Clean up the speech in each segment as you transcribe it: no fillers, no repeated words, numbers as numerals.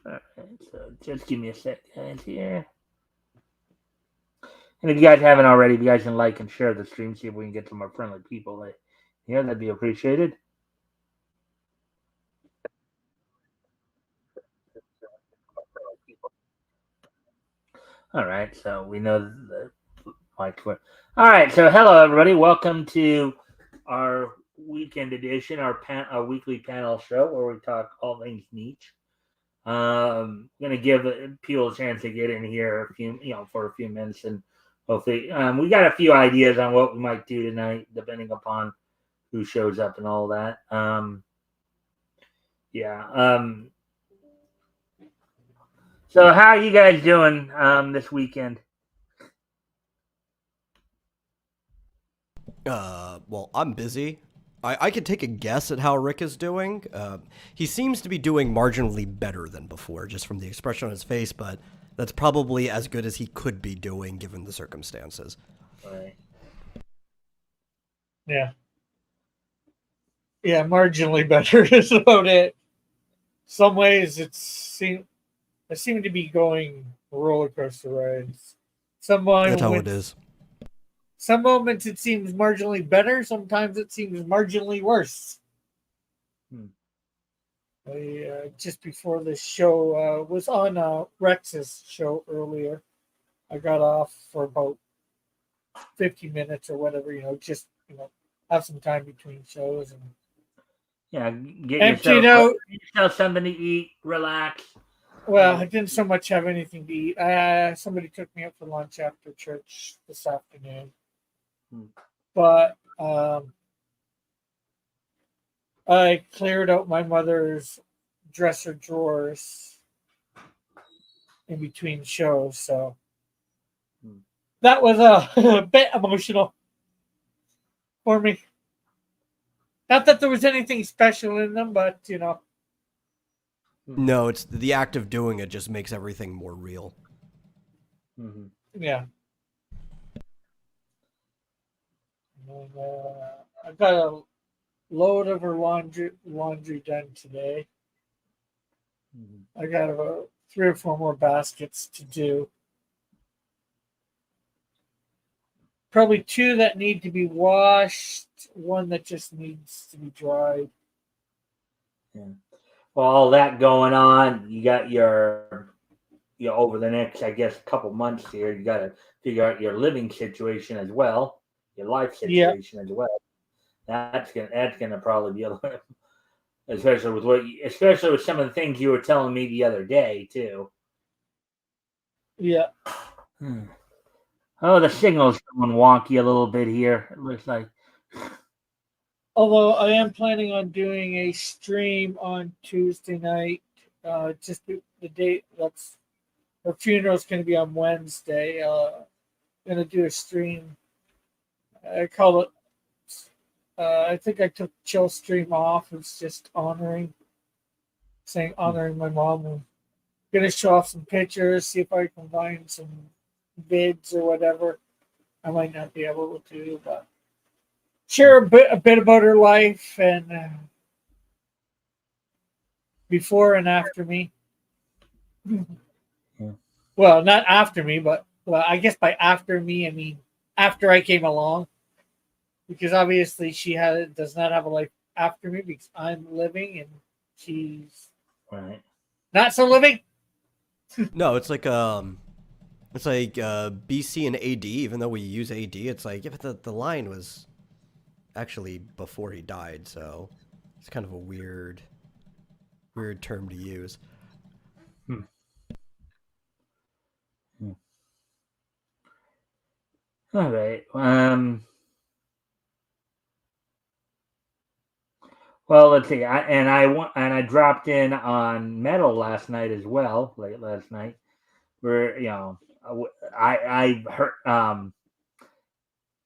All right, so just give me a sec, guys, here. And if you guys haven't already, if you guys can like and share the stream, see if we can get some more friendly people here, that'd be appreciated. All right, so we know the mics work. All right, so hello everybody. Welcome to our weekend edition, our weekly panel show where we talk all things niche. Gonna give people a chance to get in here for a few minutes, and hopefully, we got a few ideas on what we might do tonight, depending upon who shows up and all that. Yeah. So how are you guys doing this weekend? Well, I'm busy. I could take a guess at how Rick is doing. He seems to be doing marginally better than before, just from the expression on his face, but that's probably as good as he could be doing given the circumstances. Right. Yeah. Yeah, marginally better is about it. Some ways I seem to be going roller coaster rides. Some That's how it moments, is. some moments it seems marginally better. Sometimes it seems marginally worse. Hmm. Just before this show was on Rex's show earlier. I got off for about 50 minutes or whatever. Just have some time between shows and Yeah, get and yourself something to eat, relax. well, I didn't so much have anything to eat. Somebody took me out for lunch after church this afternoon, Hmm. but I cleared out my mother's dresser drawers in between shows, so Hmm. that was a bit emotional for me. Not that there was anything special in them, but No, it's the act of doing it just makes everything more real. Mm-hmm. yeah. And, I got a load of her laundry done today. Mm-hmm. I got about 3 or 4 more baskets to do. Probably 2 that need to be washed, one that just needs to be dried. Yeah. Well, all that going on, you got over the next, I guess, couple months here, you got to figure out your living situation as well, your life Yeah, situation as well. That's gonna probably be a little, especially with some of the things you were telling me the other day too. yeah. Hmm. Oh, the signal's going wonky a little bit here. It looks like. Although I am planning on doing a stream on Tuesday night. Just the date. That's her funeral's going to be on Wednesday. Going to do a stream. I call it. I think I took chill stream off. It's just honoring my mom. I'm gonna show off some pictures, see if I can find some vids or whatever. I might not be able to, but share a bit about her life and before and after me. Yeah. Well, not after me, but well, I guess by after me, I mean after I came along, because obviously she does not have a life after me because I'm living and she's Right. not so living. No, it's like BC and AD. Even though we use AD, it's like yeah, but the line was actually before he died, so it's kind of a weird term to use. Hmm. Hmm. All right. Well, let's see. I dropped in on metal last night as well, late last night. Where I heard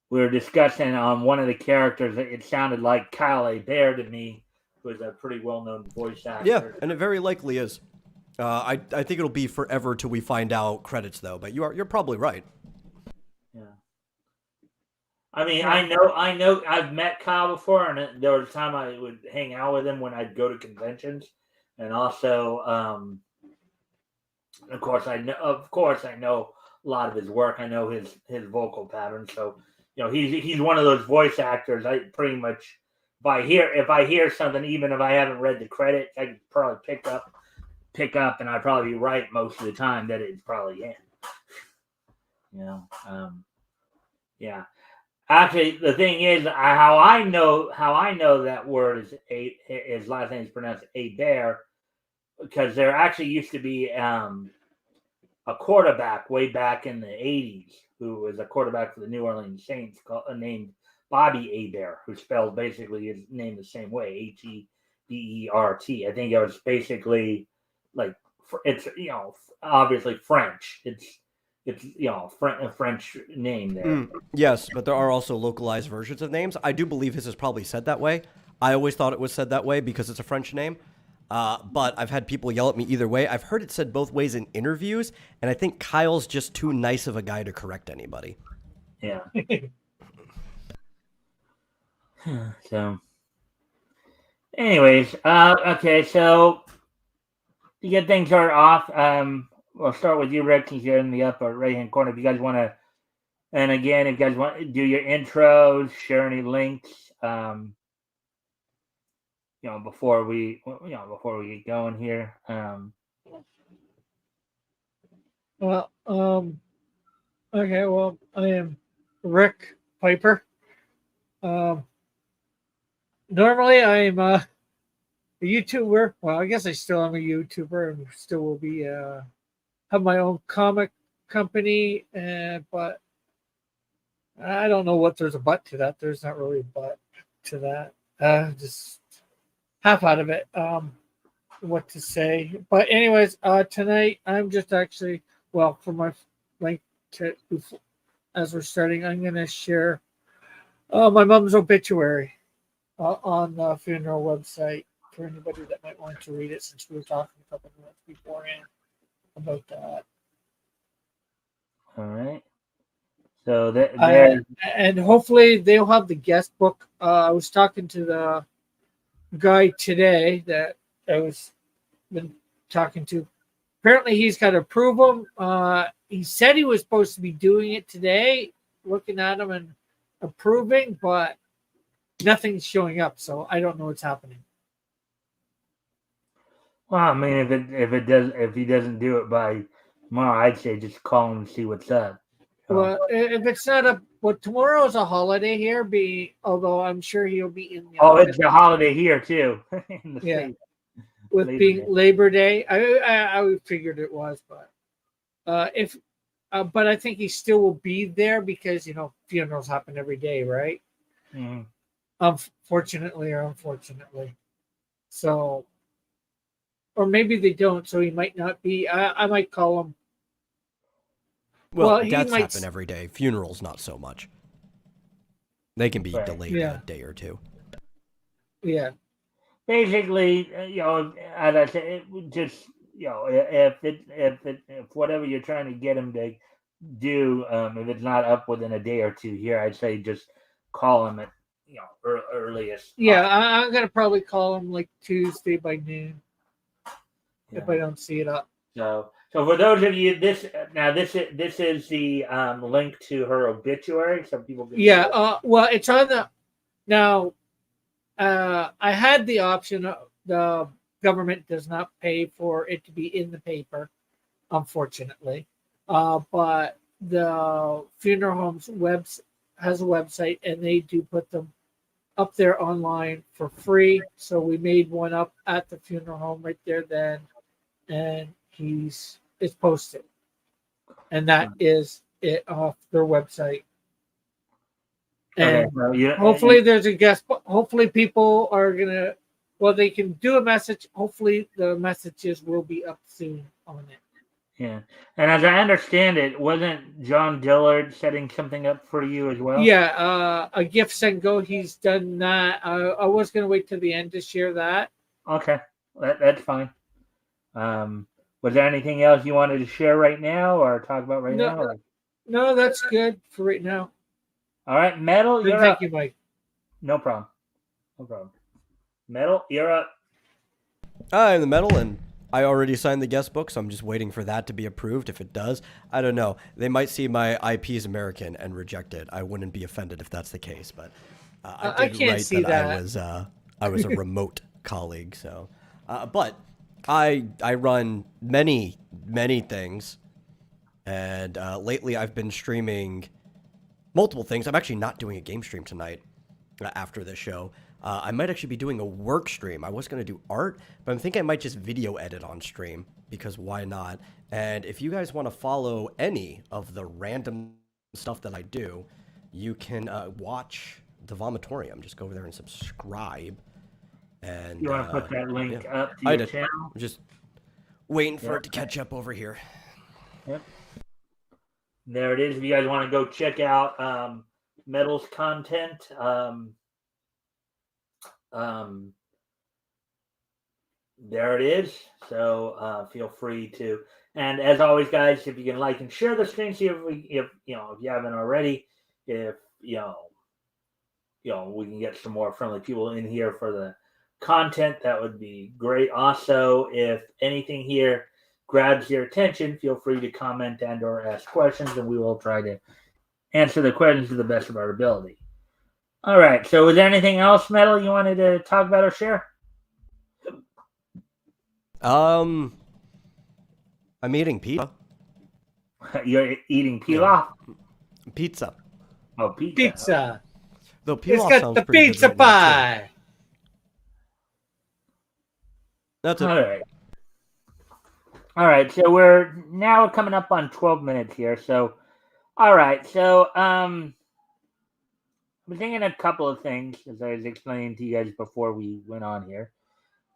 we were discussing on one of the characters. It sounded like Kyle Bear to me, who is a pretty well known voice Yeah, actor. and it very likely is. I think it'll be forever till we find out credits though. But you're probably right. Yeah. I mean, Yeah, I know, I've met Kyle before, and there was a time I would hang out with him when I'd go to conventions, and also, Of course, I know a lot of his work. I know his vocal patterns. So, he's one of those voice actors. I pretty much if I hear something, even if I haven't read the credits, I could probably pick up, and I'd probably be right most of the time that it's probably him. You know, yeah. Actually, the thing is, how I know that word is a his last name is pronounced a bear, because there actually used to be a quarterback way back in the '80s who was a quarterback for the New Orleans Saints named Bobby Abear, who spelled basically his name the same way, Hebert. I think it was basically like it's obviously French. It's a French name there. Yes, but there are also localized versions of names. I do believe his is probably said that way. I always thought it was said that way because it's a French name. But I've had people yell at me either way. I've heard it said both ways in interviews, and I think Kyle's just too nice of a guy to correct anybody. Yeah. So, anyways, okay, so to get things started off, we'll start with you, Rick, since you're in the upper right hand corner. If you guys want to, and again, if you guys want to do your intros, share any links, before we get going here. Well, okay. Well, I am Rick Piper. Normally, I'm a YouTuber. Well, I guess I still am a YouTuber and still will be. Have my own comic company, but I don't know what there's a but to that. There's not really a but to that. Just half out of it. What to say? But anyways, tonight I'm just actually for my link to as we're starting, I'm gonna share my mom's obituary on the funeral website for anybody that might want to read it, since we were talking a couple of minutes beforehand about that. All right. So there. And hopefully they'll have the guest book. I was talking to the guy today that I was been talking to. Apparently he's got to approve them. He said he was supposed to be doing it today, looking at them and approving, but nothing's showing up, so I don't know what's happening. Well, I mean, if he doesn't do it by tomorrow, I'd say just call him and see what's up. Well, if it's not a tomorrow is a holiday here. Although I'm sure he'll be in the office. It's a holiday here too. In the yeah, state. with Labor being Day. Labor Day, I figured it was, but but I think he still will be there because funerals happen every day, right? Mm-hmm. Unfortunately or unfortunately, so or maybe they don't, so he might not be. I might call him. Well, he deaths might happen every day. Funerals, not so much. They can be Right. delayed Yeah. a day or two. Yeah. Basically, as I said, it would just if whatever you're trying to get him to do, if it's not up within a day or two here, I'd say just call him at earliest. Yeah, I'm gonna probably call him like Tuesday by noon if I don't see it up. So for those of you, this is the link to her obituary. Some people can. Yeah. Well, it's on the now. I had the option. The government does not pay for it to be in the paper, unfortunately. But the funeral home's has a website, and they do put them up there online for free. So we made one up at the funeral home right there then, and it's posted, and that is it off their website. And hopefully there's a guest. Hopefully people are gonna. Well, they can do a message. Hopefully the messages will be up soon on it. Yeah, and as I understand it, wasn't John Dillard setting something up for you as well? Yeah, a gift send go. He's done that. I was gonna wait till the end to share that. Okay, that's fine. Was there anything else you wanted to share right now or talk about right now? Or? No, that's good for right now. All right, Metal, you're Thank up. you, Mike. No problem. Metal, you're up. I'm the Metal, and I already signed the guest book, so I'm just waiting for that to be approved. If it does, I don't know. They might see my IP is American and reject it. I wouldn't be offended if that's the case, but I I did can't write see that I was a remote colleague. So, but I run many things, and lately I've been streaming multiple things. I'm actually not doing a game stream tonight after this show. I might actually be doing a work stream. I was going to do art, but I'm thinking I might just video edit on stream because why not? And if you guys want to follow any of the random stuff that I do, you can watch the Vomitorium. Just go over there and subscribe. And You want to put that link yeah. up to I your did. channel? I'm just waiting for it to catch up over here. Yep. There it is. If you guys want to go check out Metal's content, there it is. So feel free to. And as always, guys, if you can like and share the stream, see if you haven't already, if we can get some more friendly people in here for the content, that would be great. Also, if anything here grabs your attention, feel free to comment and or ask questions, and we will try to answer the questions to the best of our ability. All right. So, was there anything else, Metal, you wanted to talk about or share? I'm eating pizza. You're eating pilaf? Pizza. Oh, pizza. Pizza. Though It's pilaf got sounds the pretty pizza good right now, too. pie. That's it. All right. All right. So we're now coming up on 12 minutes here. So, all right. So, I'm thinking a couple of things as I was explaining to you guys before we went on here.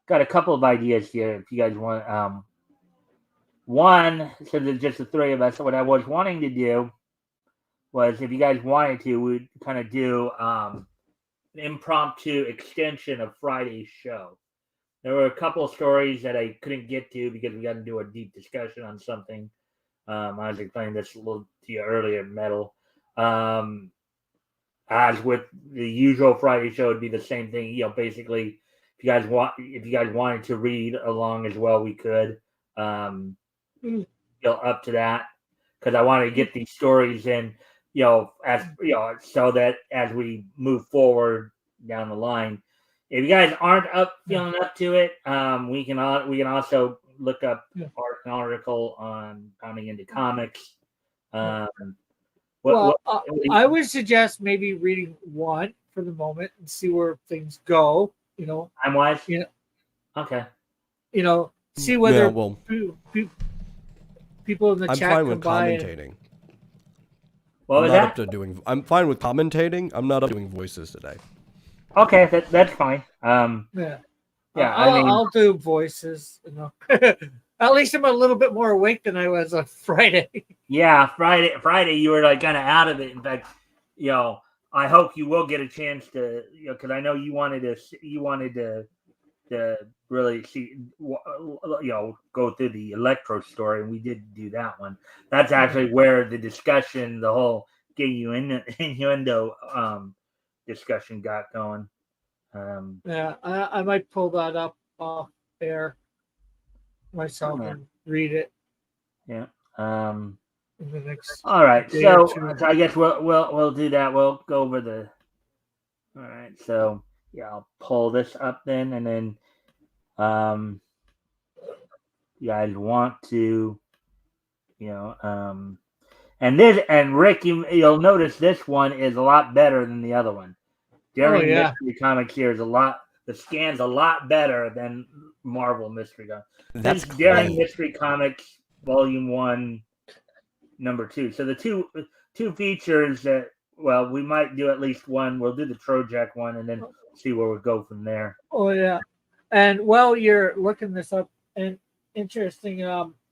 Got a couple of ideas here. If you guys want, one, so there's just the three of us. So what I was wanting to do was, if you guys wanted to, we'd kind of do an impromptu extension of Friday's show. There were a couple of stories that I couldn't get to because we got to do a deep discussion on something. I was explaining this a little to you earlier, Metal. As with the usual Friday show, it'd be the same thing. Basically, if you guys wanted to read along as well, we could. Up to that, because I wanted to get these stories in, as so that as we move forward down the line, if you guys aren't feeling up to it, we can also look up an article on Pounding Into Comics. I would suggest maybe reading one for the moment and see where things go. I'm wise. Okay. See whether people in the I'm chat fine come with by. commentating. What was that? I'm fine with commentating. I'm not up to doing voices today. Okay, that's fine. Yeah. I'll do voices. At least I'm a little bit more awake than I was on Friday. Yeah, Friday you were like kind of out of it. In fact, I hope you will get a chance to, because I know you wanted to really see, go through the Electro story, and we did do that one. That's actually where the discussion, the whole innuendo discussion got going. Yeah, I might pull that up off air myself and read it. Yeah. In the next all right. day So or two. I guess we'll do that. We'll go over the. All right. So I'll pull this up then, and then you guys want to, and Rick, you'll notice this one is a lot better than the other one. Daring Mystery Comics here is the scan's a lot better than Marvel Mystery Comics. That's Daring Mystery Comics Volume 1, Number 2. So the two features that, we might do at least one. We'll do the Trojack one and then see where we go from there. Oh yeah, and while you're looking this up, and interesting,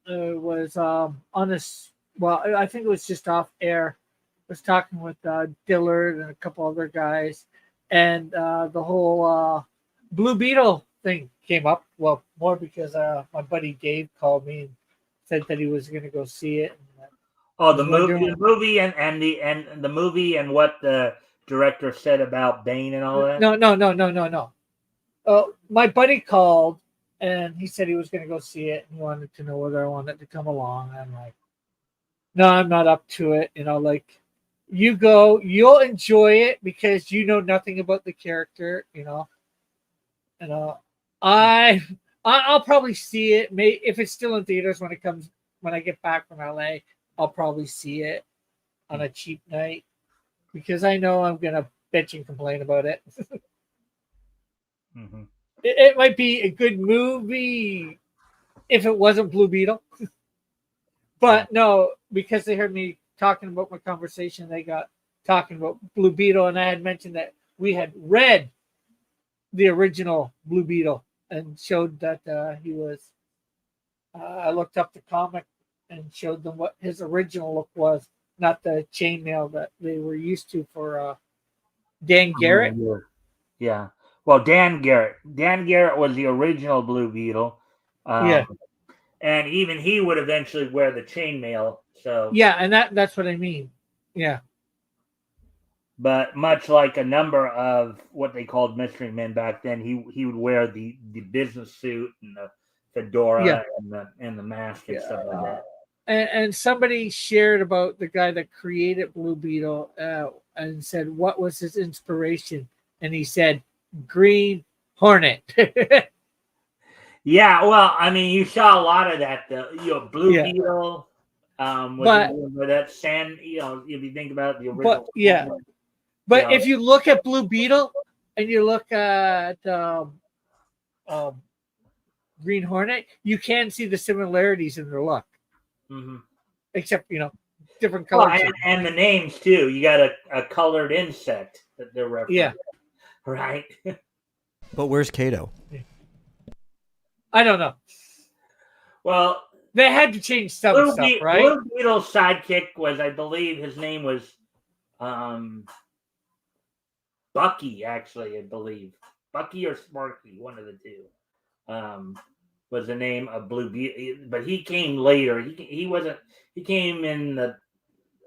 was on this. Well, I think it was just off air. I was talking with Dillard and a couple other guys, and the whole Blue Beetle thing came up. Well, more because my buddy Dave called me and said that he was going to go see it. Oh, the movie and the movie and what the director said about Bane and all that. No. My buddy called And he said he was going to go see it and he wanted to know whether I wanted to come along. I'm like, no, I'm not up to it. Like, you go, you'll enjoy it because you know nothing about the character. You know, I I'll probably see it. May if it's still in theaters when I get back from LA. I'll probably see it on a cheap night because I know I'm gonna bitch and complain about it. Mm-hmm. It might be a good movie if it wasn't Blue Beetle, but no, because they heard me talking about my conversation, they got talking about Blue Beetle, and I had mentioned that we had read the original Blue Beetle and showed that he was. I looked up the comic and showed them what his original look was, not the chainmail that they were used to for Dan Garrett. Yeah. Well, Dan Garrett. Dan Garrett was the original Blue Beetle. Yeah, And even he would eventually wear the chainmail. So, yeah, and that's what I mean. Yeah, but much like a number of what they called mystery men back then, he would wear the business suit and the yeah, fedora and the mask and stuff like that. and somebody shared about the guy that created Blue Beetle and said what was his inspiration, and he said Green Hornet. Yeah, well, I mean, you saw a lot of that. Blue Yeah, Beetle was but that sand. If you think about the but original, yeah, you but know, if you look at Blue Beetle and you look at um, Green Hornet, you can see the similarities in their look, mhm. except different Well, color change. and the names too. You got a colored insect that they're Yeah, referencing, right? But where's Kato? I don't know. Well, They had to change some stuff, right? Blue Beetle's sidekick was, I believe, his name was um, Bucky. Actually, I believe Bucky or Sparky, one of the two, was the name of Blue Beetle. But he came later. He wasn't. He came in the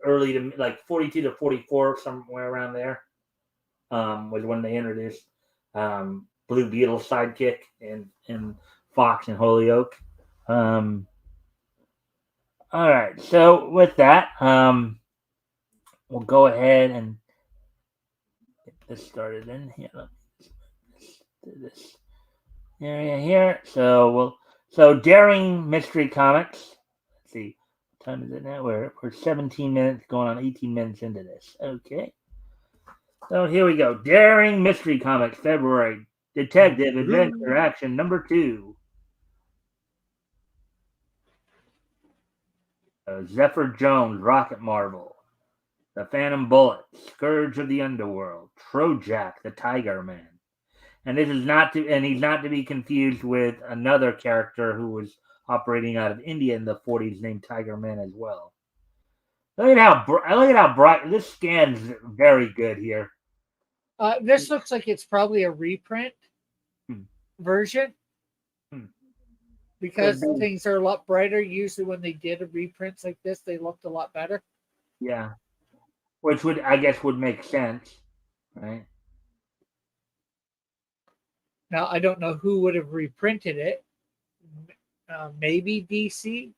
early to like 42 to 44, somewhere around there. Was when they introduced Blue Beetle sidekick in Fox and Holyoke. Um, all right, so with that, we'll go ahead and get this started in here. Let's do this area here. So Daring Mystery Comics. Let's see, what time is it now? We're 17 minutes, going on 18 minutes into this. Okay. So here we go. Daring Mystery Comics, February. Detective Adventure Action number 2. Zephyr Jones, Rocket Marvel. The Phantom Bullet, Scourge of the Underworld. Trojak, the Tiger Man. And he's not to be confused with another character who was operating out of India in the 40s named Tiger Man as well. Look at how bright this scan's very good here. This looks like it's probably a reprint Hmm. version Hmm. because things are a lot brighter. Usually, when they did a reprints like this, they looked a lot better. Yeah, which would make sense, right? Now, I don't know who would have reprinted it. Maybe DC,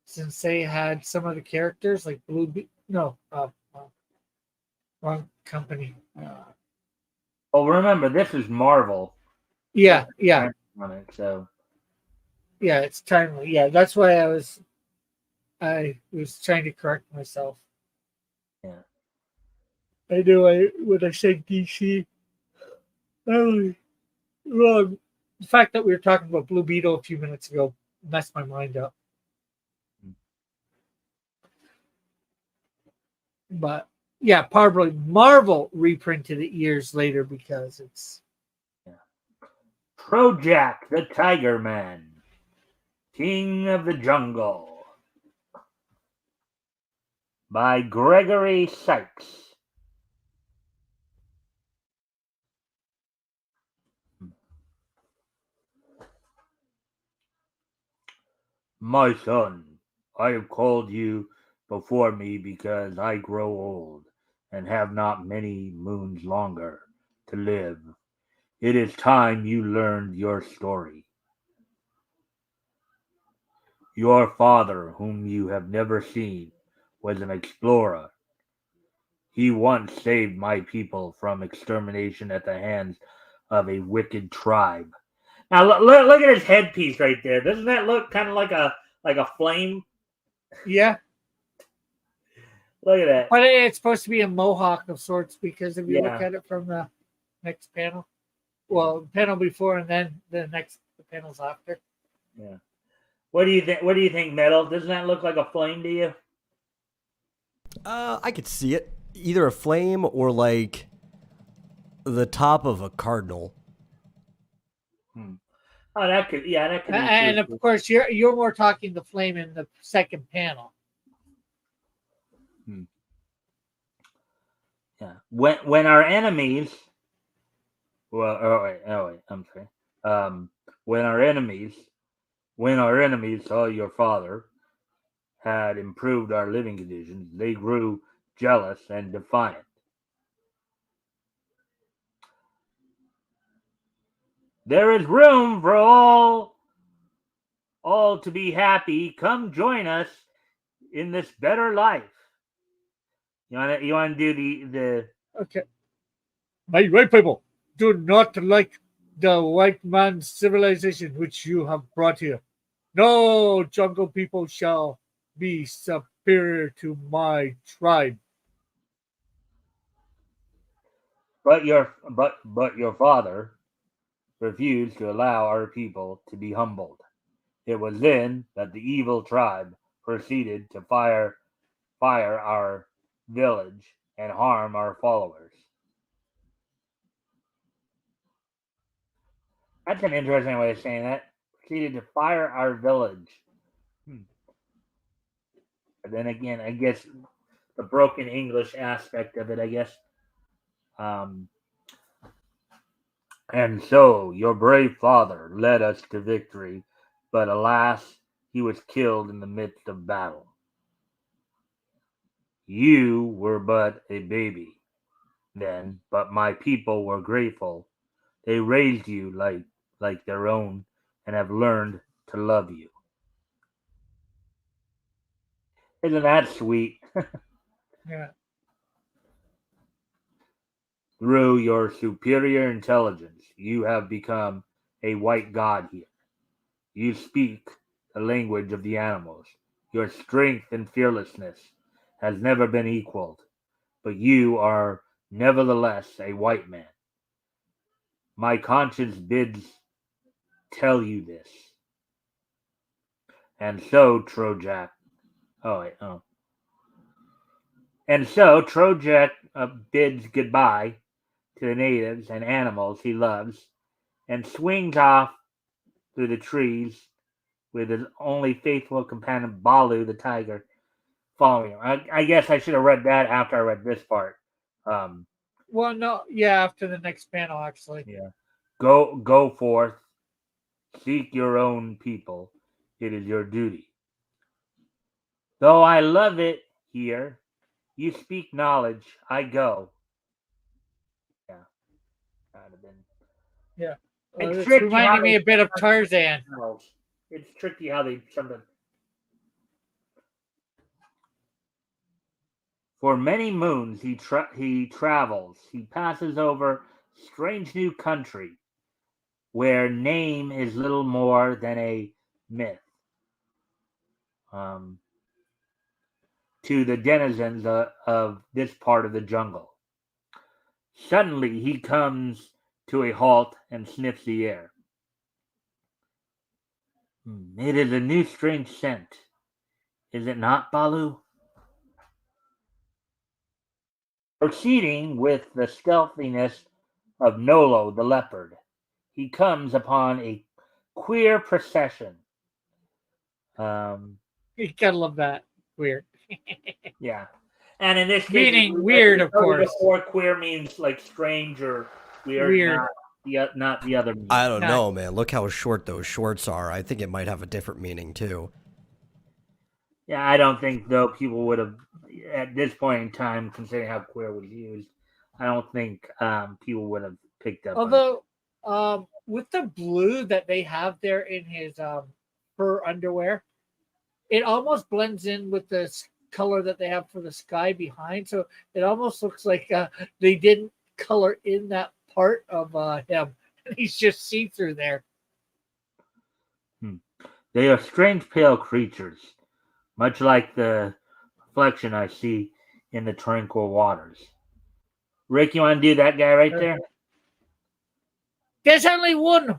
since they had some of the characters like no, wrong company. Well, remember this is Marvel Yeah, yeah, on it, so yeah. It's timely. Yeah, that's why I was trying to correct myself. yeah. I knew when I said DC, I was wrong. The fact that we were talking about Blue Beetle a few minutes ago messed my mind up. But yeah, probably Marvel reprinted it years later because it's Trojak, the Tiger Man, King of the Jungle, by Gregory Sykes. My son, I have called you before me because I grow old and have not many moons longer to live. It is time you learned your story. Your father, whom you have never seen, was an explorer. He once saved my people from extermination at the hands of a wicked tribe. Now look at his headpiece right there. Doesn't that look kind of like a flame? Yeah, Look at that. but it's supposed to be a mohawk of sorts because if you look Yeah. at it from the next panel, well, panel before and then the panels after. Yeah. What do you think? What do you think, Metal? Doesn't that look like a flame to you? I could see it. Either a flame or like the top of a cardinal. Hmm. Oh, that could be And true. of course, you're more talking the flame in the second panel. Hmm. Yeah. When our enemies, well, oh wait, I'm sorry. Um, when our enemies, when our enemies saw your father had improved our living conditions, they grew jealous and defiant. There is room for all to be happy. Come join us in this better life. You want to do the Okay, my white people do not like the white man's civilization which you have brought here. No jungle people shall be superior to my tribe. but your father refused to allow our people to be humbled. It was then that the evil tribe proceeded to fire our village and harm our followers. That's an interesting way of saying that. Proceeded to fire our village. Hmm. But then again, I guess the broken English aspect of it, I guess. Um, and so your brave father led us to victory, but alas, he was killed in the midst of battle. You were but a baby then, but my people were grateful. They raised you like their own and have learned to love you. Isn't that sweet? Yeah. Through your superior intelligence, you have become a white god here. You speak the language of the animals. Your strength and fearlessness has never been equaled, but you are nevertheless a white man. My conscience bids tell you this. And so, Trojak. Oh, wait, oh. And so, Trojak bids goodbye to the natives and animals he loves and swings off through the trees with his only faithful companion, Balu the tiger, following him. I guess I should have read that after I read this part. Um, Well, no, yeah, after the next panel, actually. yeah. Go forth, seek your own people. It is your duty. Though I love it here, you speak knowledge. I go. Yeah, kind of been. Yeah. It's It's tricky how reminding me they a bit of Tarzan. It's tricky how they sometimes. For many moons he travels. He passes over strange new country where name is little more than a myth um, to the denizens of this part of the jungle. Suddenly he comes to a halt and sniffs the air. It is a new strange scent. Is it not, Balu? Proceeding with the stealthiness of Nolo the leopard, he comes upon a queer procession. Um, You gotta love that. Weird. yeah, and in this case, Meaning as weird, we of noted course. before, queer means like strange or weird, Weird. not the other I meaning. don't Not. know, man. Look how short those shorts are. I think it might have a different meaning too. Yeah, I don't think though people would have at this point in time, considering how queer was used. I don't think people would have picked up on. Although With the blue that they have there in his fur underwear, it almost blends in with the color that they have for the sky behind. So it almost looks like they didn't color in that part of him. He's just see through there. Hmm. They are strange pale creatures, much like the reflection I see in the tranquil waters. Rick, you want to do that guy right there? There's only one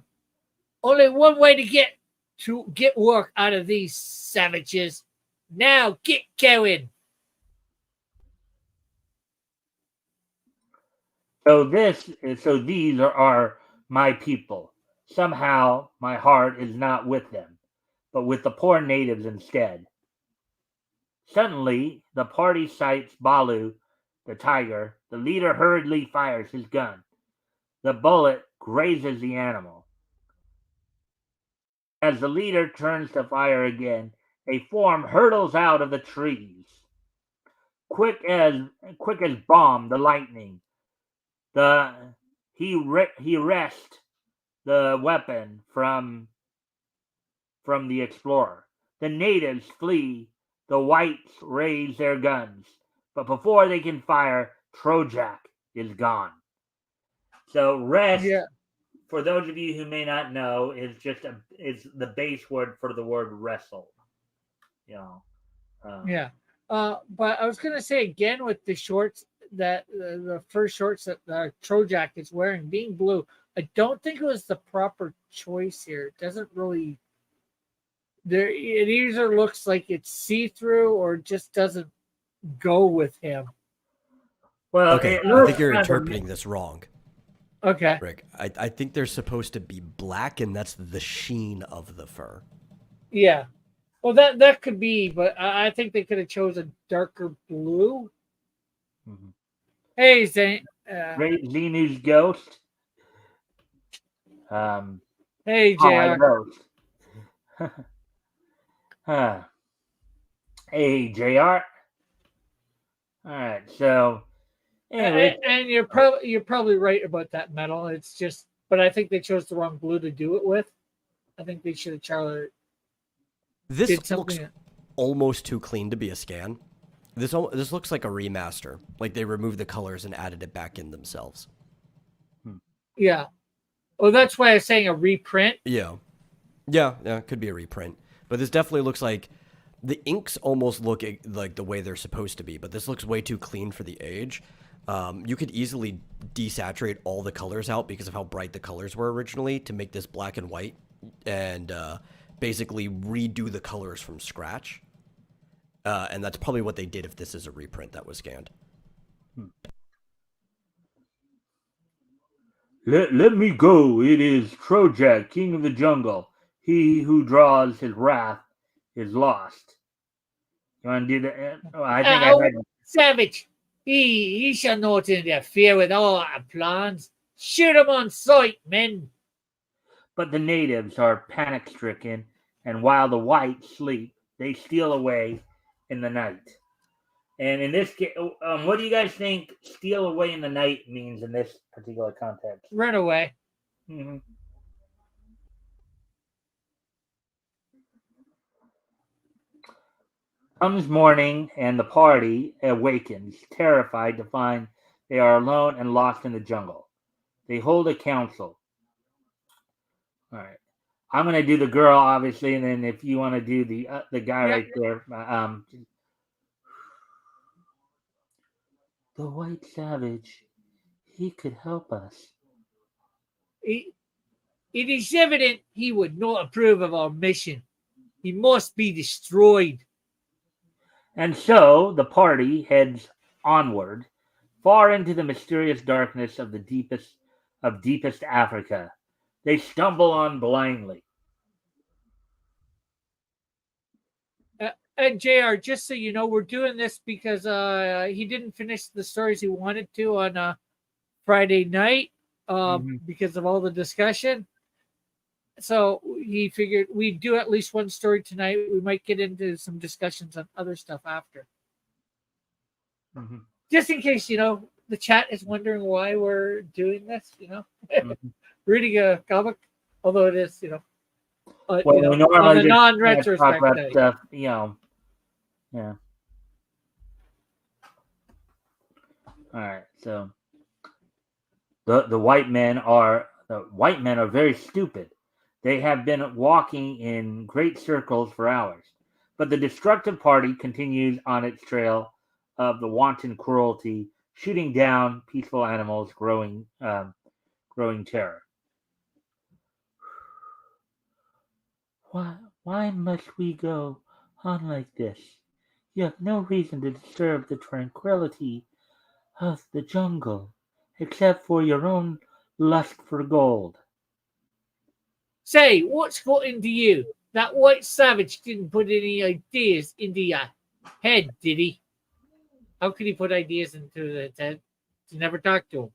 way to get work out of these savages. Now get going. So these are my people. Somehow my heart is not with them, but with the poor natives instead. Suddenly, the party sights Balu, the tiger. The leader hurriedly fires his gun. The bullet grazes the animal. As the leader turns to fire again, a form hurtles out of the trees. Quick as bomb, the lightning. The he wrests the weapon from the explorer. The natives flee. The whites raise their guns, but before they can fire, Trojak is gone. So rest, Yeah, for those of you who may not know, is the base word for the word wrestle. You know. yeah. But I was gonna say again with the shorts that the first shorts that Trojak is wearing being blue, I don't think it was the proper choice here. It doesn't really there. It either looks like it's see through or just doesn't go with him. Well, Okay, it I think looks you're kind of interpreting this wrong, Okay. Rick. I think they're supposed to be black, and that's the sheen of the fur. Yeah. Well, that could be, but I think they could have chose a darker blue. Mhm. Hey, Zane. Great Xenu's ghost. Um, Hey, I Jr. ghost. Huh. Hey, Jr. All right. So anyway, And you're probably right about that metal. It's just, but I think they chose the wrong blue to do it with. I think they should have This did looks something. almost too clean to be a scan. This looks like a remaster. Like they removed the colors and added it back in themselves. Yeah. Well, that's why I was saying a reprint. Yeah. Yeah, it could be a reprint. But this definitely looks like the inks almost look like the way they're supposed to be, but this looks way too clean for the age. You could easily desaturate all the colors out because of how bright the colors were originally to make this black and white and basically redo the colors from scratch. And that's probably what they did if this is a reprint that was scanned. let me go. It is Trojak, king of the jungle. He who draws his wrath is lost. You want to do that? Oh, I think I Oh, had. savage! He shall not interfere with our plans. Shoot him on sight, men. But the natives are panic stricken, and while the whites sleep, they steal away in the night. And in this case, what do you guys think "steal away in the night" means in this particular context? Run away. Mm-hmm. Comes morning, and the party awakens, terrified to find they are alone and lost in the jungle. They hold a council. All right, I'm gonna do the girl, obviously, and then if you want to do the guy Yeah. right there, the white savage, he could help us. It, it is evident he would not approve of our mission. He must be destroyed. And so the party heads onward, far into the mysterious darkness of the deepest Africa. They stumble on blindly. And JR, just so you know, we're doing this because he didn't finish the stories he wanted to on Friday night Mm-hmm. because of all the discussion. So he figured we'd do at least one story tonight. We might get into some discussions on other stuff after. Mm-hmm. Just in case, the chat is wondering why we're doing this, Mm-hmm. reading a comic, although it is, Well, we on normally the just can't talk non-retrospect about day. stuff, Yeah. All right. So the white men are very stupid. They have been walking in great circles for hours, but the destructive party continues on its trail of the wanton cruelty, shooting down peaceful animals, growing terror. Why must we go on like this? You have no reason to disturb the tranquillity of the jungle, except for your own lust for gold. Say, what's got into you? That white savage didn't put any ideas into your head, did he? How could he put ideas into the head? You never talked to him.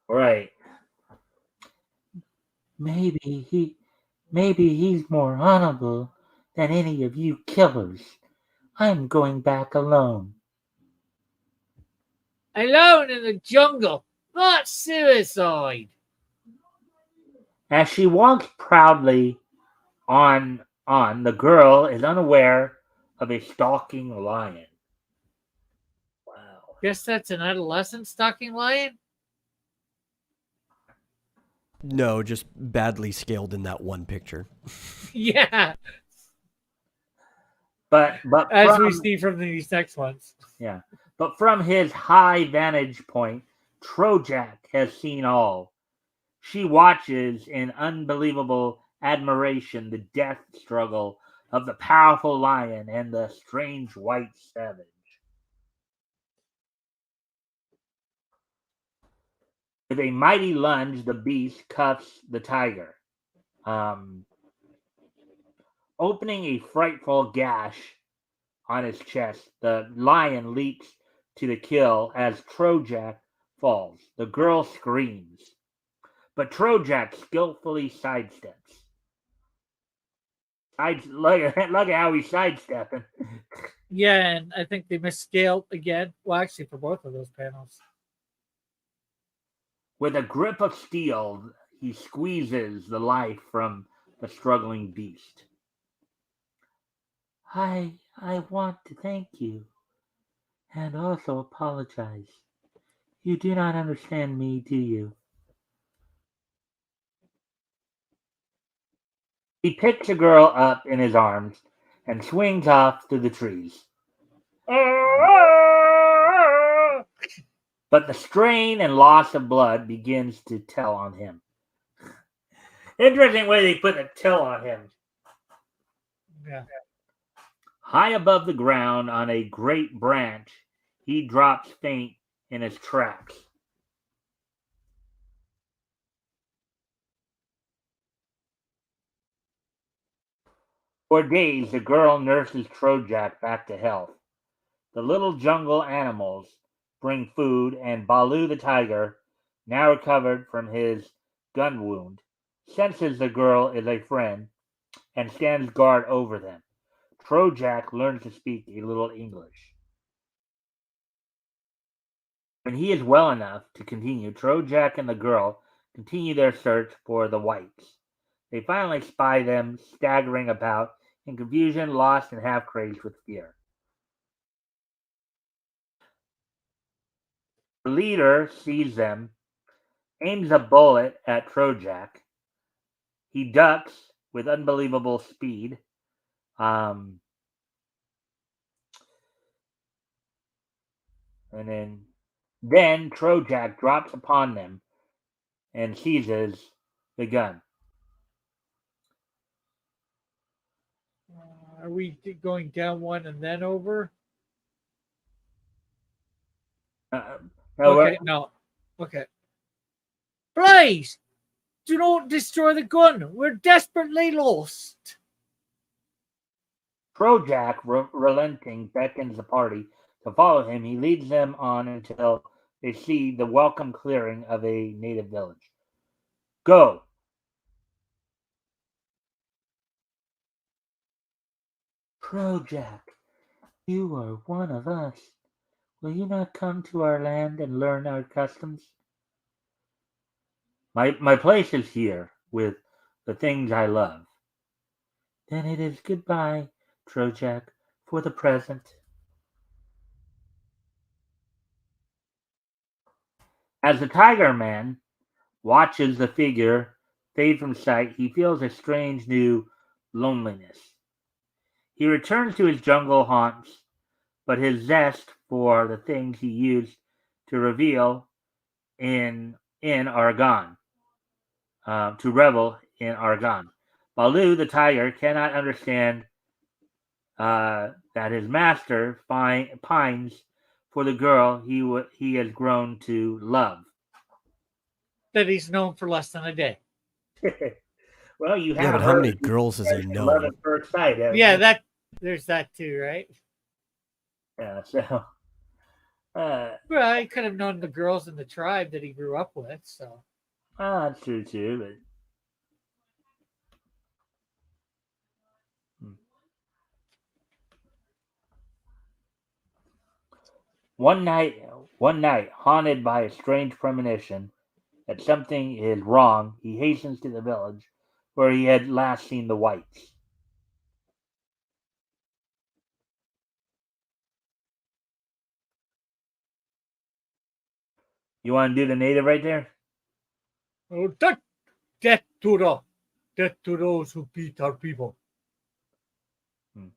Right. Maybe he maybe he's more honorable than any of you killers. I'm going back alone. Alone in the jungle. That's suicide. As she walks proudly on, the girl is unaware of a stalking lion. Wow. Guess that's an adolescent stalking lion? No, just badly scaled in that one picture. Yeah, But as we from see from these next ones. yeah, but from his high vantage point, Trojak has seen all. She watches in unbelievable admiration the death struggle of the powerful lion and the strange white savage. With a mighty lunge, the beast cuffs the tiger, um, opening a frightful gash on his chest. The lion leaps to the kill as Trojak falls. The girl screams, but Trojak skillfully sidesteps. Look at how he's sidestepping. Yeah, and I think they misscaled again. Well, actually, for both of those panels. With a grip of steel, he squeezes the life from the struggling beast. I want to thank you and also apologize. You do not understand me, do you? He picks the girl up in his arms and swings off through the trees. But the strain and loss of blood begins to tell on him. Interesting way they put a tell on him. Yeah. High above the ground on a great branch, he drops faint in his tracks. For days, the girl nurses Trojak back to health. The little jungle animals bring food, and Balu the tiger, now recovered from his gun wound, senses the girl is a friend and stands guard over them. Trojak learns to speak a little English. When he is well enough to continue, Trojak and the girl continue their search for the whites. They finally spy them staggering about in confusion, lost, and half crazed with fear. The leader sees them, aims a bullet at Trojak. He ducks with unbelievable speed. Um, and then Trojak drops upon them and seizes the gun. Are we going down one and then over? Uh, Okay, no. Okay. Please, do not destroy the gun. We're desperately lost. Trojak, relenting, beckons the party to follow him. He leads them on until they see the welcome clearing of a native village. Go! Trojak, you are one of us. Will you not come to our land and learn our customs? My place is here with the things I love. Then it is goodbye, Trojak, for the present. As the Tiger Man watches the figure fade from sight, he feels a strange new loneliness. He returns to his jungle haunts, but his zest for the things he used to reveal in are gone. To revel in are gone. Baloo the tiger cannot understand that his master pines for the girl he has grown to love. That he's known for less than a day. Well, you Yeah, have but how heard many of the girls has he expression "love known? at first sight," haven't Yeah, you? that there's that too, right? Yeah. So, uh, Well, I could have known the girls in the tribe that he grew up with. So that's true too. But hmm. one night, one night, haunted by a strange premonition that something is wrong, he hastens to the village where he had last seen the whites. You want to do the native right there? oh, death to those who beat our people. Hmm.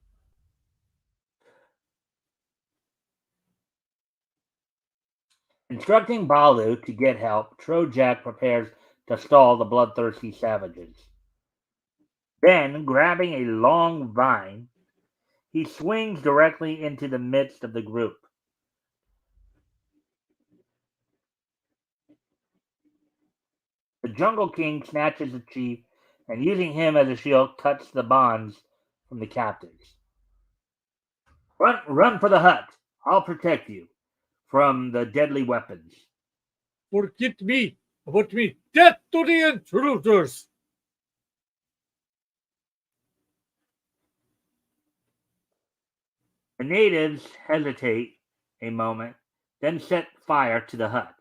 Instructing Balu to get help, Trojak prepares to stall the bloodthirsty savages. Then, grabbing a long vine, he swings directly into the midst of the group. The Jungle King snatches the chief and, using him as a shield, cuts the bonds from the captives. Run for the hut. I'll protect you from the deadly weapons. Forget me about me. Death to the intruders. The natives hesitate a moment, then set fire to the hut.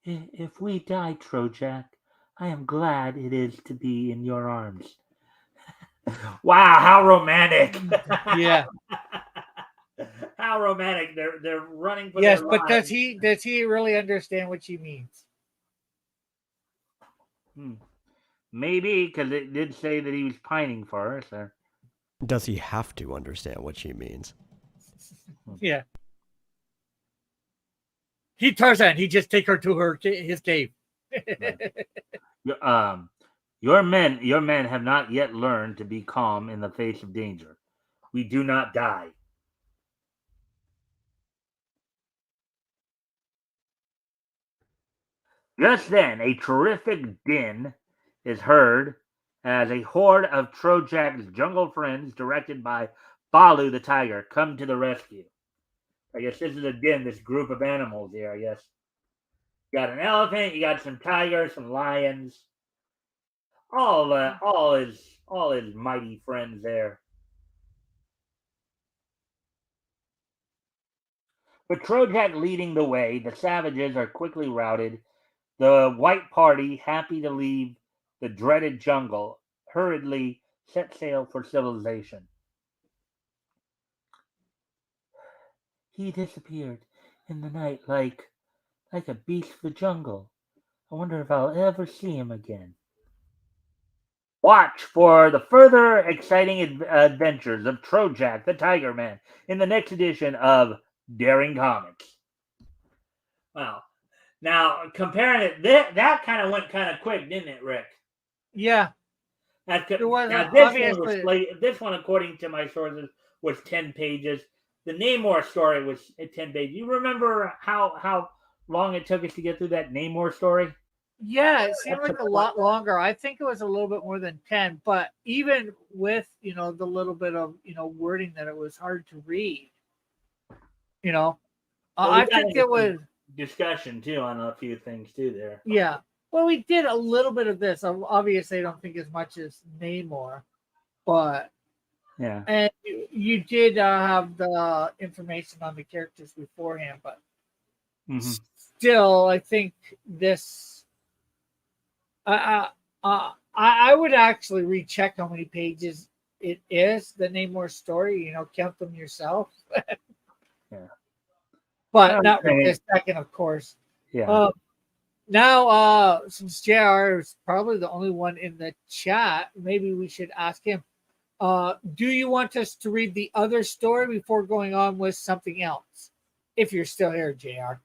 If we die, Trojak, I am glad it is to be in your arms. Wow, how romantic! Yeah. How romantic! They're running for their Yes, but lives. does he really understand what she means? Hmm. Maybe because it did say that he was pining for her. So. Does he have to understand what she means? Yeah. He Tarzan. He just take her to his cave. Right. Your men have not yet learned to be calm in the face of danger. We do not die. Just then, a terrific din is heard as a horde of Trojak's jungle friends, directed by Balu the tiger, come to the rescue. I guess this is a din, this group of animals here, I guess. You got an elephant, you got some tigers, some lions, all his mighty friends there. With Trojak leading the way, the savages are quickly routed. The white party, happy to leave the dreaded jungle, hurriedly set sail for civilization. He disappeared in the night like a beast of the jungle. I wonder if I'll ever see him again. Watch for the further exciting adventures of Trojak the Tiger Man in the next edition of Daring Comics. Wow. Now, comparing it, that kind of went kind of quick, didn't it, Rick? Yeah. Now, There wasn't this one was obviously. this one, according to my sources, was 10 pages. The Namor story was 10 pages. You remember how long it took us to get through that Namor story? Yeah, it seemed That's like a lot longer. I think it was a little bit more than 10, but even with, the little bit of, wording that it was hard to read, you know. Well, we I got think into it some was discussion too on a few things too there. yeah. Well, we did a little bit of this. Obviously, I don't think as much as Namor, but Yeah. and you did have the information on the characters beforehand, but Mhm. Still, I think this. I would actually recheck how many pages it is. The Namor story, count them yourself. Yeah. I But would not right say, this second, of course. yeah. Uh, Now, since JR is probably the only one in the chat, maybe we should ask him. Do you want us to read the other story before going on with something else? If you're still here, JR.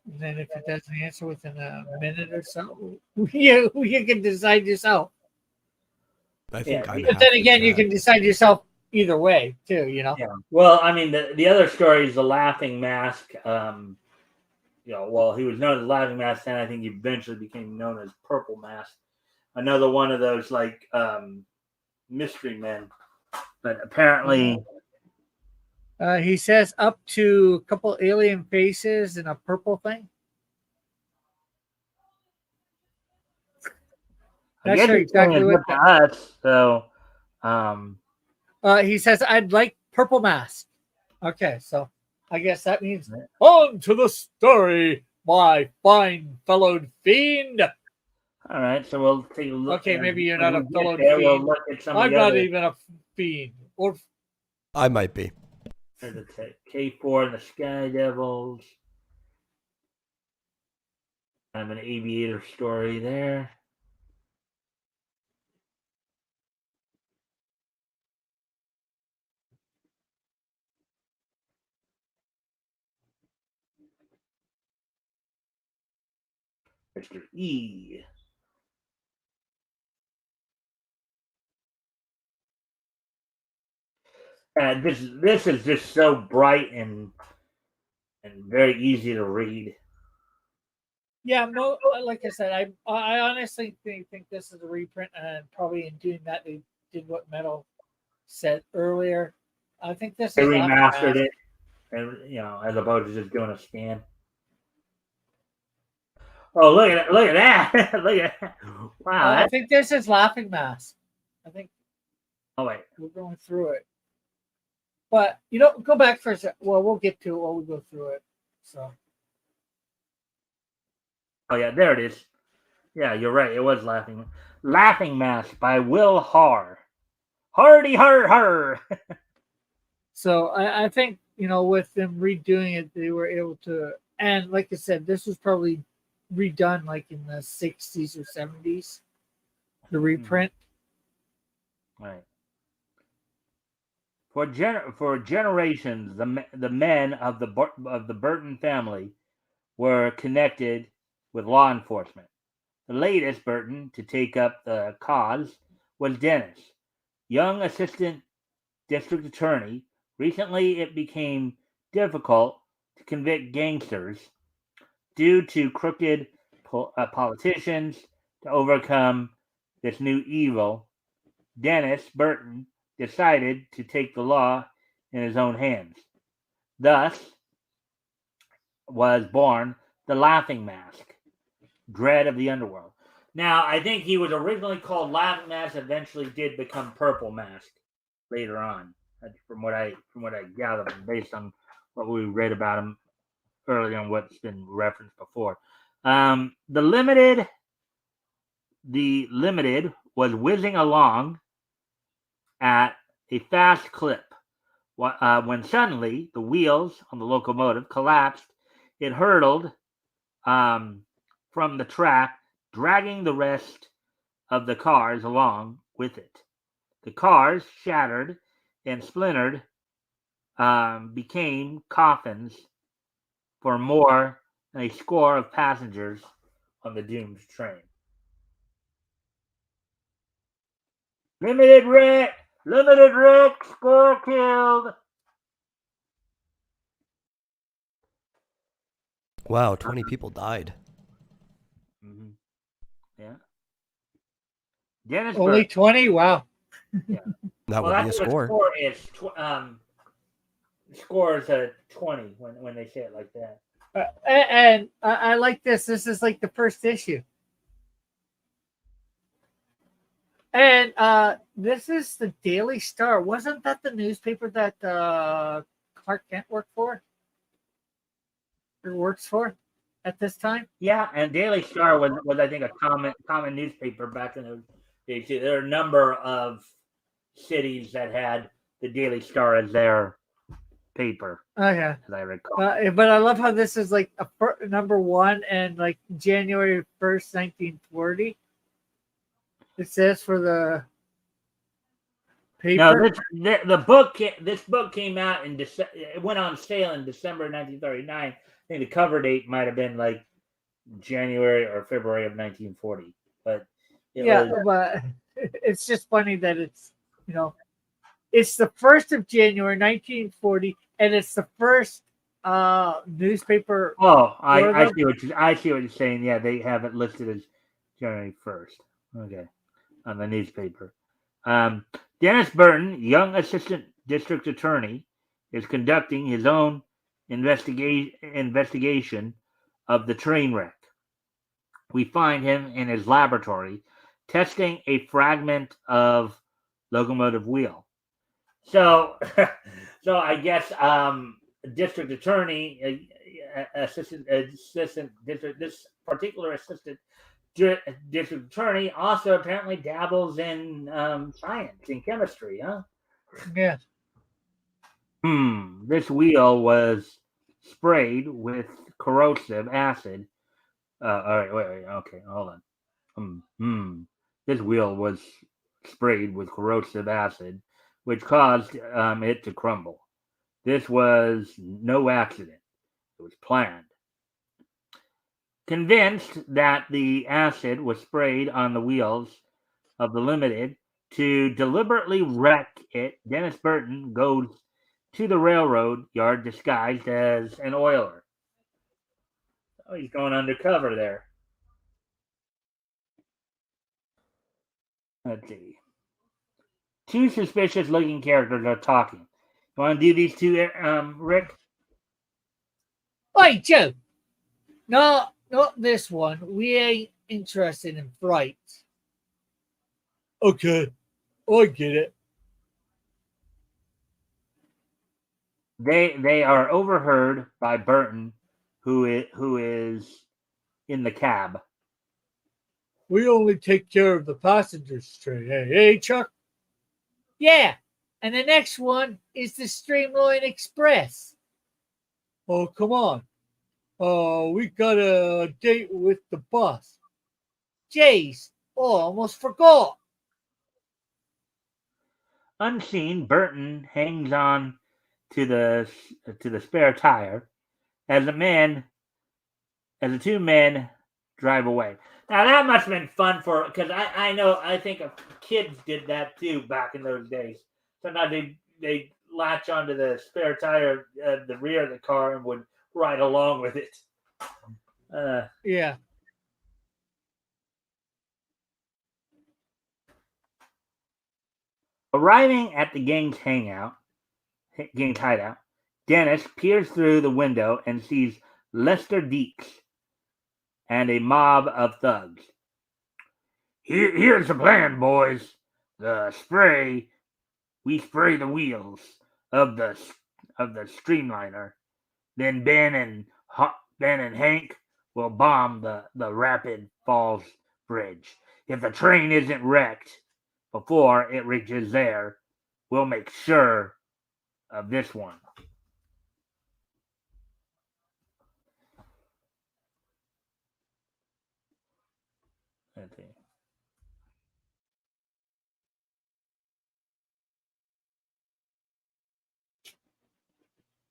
And then if it doesn't answer within a minute or so, you can decide yourself. I Yeah. think I'm But half then the again, you chat. can decide yourself either way, too, Yeah. Well, I mean, the other story is the Laughing Mask. Well, he was known as Laughing Mask, and I think he eventually became known as Purple Mask. Another one of those like mystery men, but apparently, He says up to a couple alien faces and a purple thing. I Not guess sure he's saying exactly it's what up to that. us. So, um, He says, I'd like purple mask. Okay, so I guess that means on to the story, my fine fellowed fiend. all right. So we'll take a look. Okay, maybe you're When not we a get fellowed there, we'll fiend. look at some of I'm the not other. even a fiend. Or I might be. K4 and the Sky Devils. Kind of an aviator story there. Mr. E. And this is just so bright and very easy to read. yeah, like I said, I honestly think this is a reprint, and probably in doing that they did what Metal said earlier. I think this They is Laughing remastered Mask. it, and as opposed to just doing a scan. Oh, look at that! Look at that! Look at that! Wow. I think this is Laughing Mask. I think Oh wait. we're going through it. But go back for a second. Well, we'll get to it while we go through it. So Oh yeah, there it is. Yeah, you're right. It was Laughing Mask by Will Har. Hardy har har. So I think with them redoing it, they were able to. And like I said, this was probably redone like in the '60s or '70s. The reprint. Right. For generations, the men of the Burton family were connected with law enforcement. The latest Burton to take up the cause was Dennis, young assistant district attorney. Recently, it became difficult to convict gangsters due to crooked politicians. To overcome this new evil, Dennis Burton decided to take the law in his own hands. Thus was born the Laughing Mask, Dread of the Underworld. Now, I think he was originally called Laughing Mask, eventually did become Purple Mask later on, from what I gather, based on what we read about him earlier and what's been referenced before. The limited was whizzing along at a fast clip when suddenly the wheels on the locomotive collapsed. It hurtled from the track, dragging the rest of the cars along with it. The cars shattered and splintered, became coffins for more than a score of passengers on the doomed train. Limited wreck, score killed. Wow, 20 people died. Mm-hmm. Yeah. Dennis Only Burke. 20. Wow. Yeah. That Well, would be a that's what score. score is. Score is a 20 when they say it like that. And I like this. This is like the first issue. And this is the Daily Star. Wasn't that the newspaper that Clark Kent worked for or works for at this time? Yeah, and Daily Star was I think a common newspaper back in the days. There are a number of cities that had the Daily Star as their paper, Okay. as I recall. But I love how this is like number one and like January 1st, 1940. It says for the No, paper. this book came out in December. It went on sale in December 1939. I think the cover date might have been like January or February of 1940, but it Yeah, was but it's just funny that you know it's the 1st of January, 1940, and it's the first newspaper oh, for I them. see what you're saying. Yeah, they have it listed as January 1st. Okay, on the newspaper. Um, Dennis Burton, young assistant district attorney, is conducting his own investigation of the train wreck. We find him in his laboratory testing a fragment of locomotive wheel. So, so I guess district attorney, assistant district, this particular assistant district attorney also apparently dabbles in science and chemistry, huh? Yeah. This wheel was sprayed with corrosive acid. All right, wait, okay, hold on. This wheel was sprayed with corrosive acid, which caused it to crumble. This was no accident, it was planned. Convinced that the acid was sprayed on the wheels of the Limited to deliberately wreck it, Dennis Burton goes to the railroad yard disguised as an oiler. Oh, he's going undercover there. Let's see. Two suspicious looking characters are talking. You want to do these two, Rick? Oi, Joe. No, not this one. We ain't interested in fright. Okay, I get it. They are overheard by Burton, who is in the cab. We only take care of the passengers train. Hey, Chuck. Yeah, and the next one is the Streamline Express. Oh, come on. We got a date with the bus. Jeez, oh, I almost forgot. Unseen, Burton hangs on to the spare tire as as the two men drive away. Now that must have been fun for because I think kids did that too back in those days. Sometimes they latch onto the spare tire the rear of the car and would ride along with it. Uh, Yeah. Arriving at the gang's hideout, Dennis peers through the window and sees Lester Deeks and a mob of thugs. Here's the plan, boys. The spray we spray the wheels of the streamliner. Then Ben and Hank will bomb the Rapid Falls Bridge. If the train isn't wrecked before it reaches there, we'll make sure of this one. Let's see.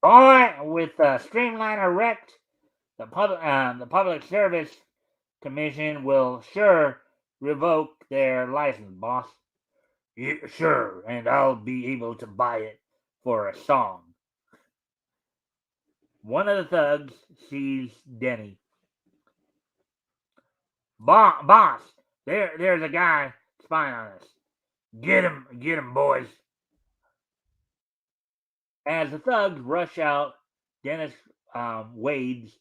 Boy, with the streamliner wrecked, the Public Service Commission will sure revoke their license, boss. Yeah, sure, and I'll be able to buy it for a song. One of the thugs sees Denny. Boss, there's a guy spying on us. Get him, boys. As the thugs rush out, Dennis wades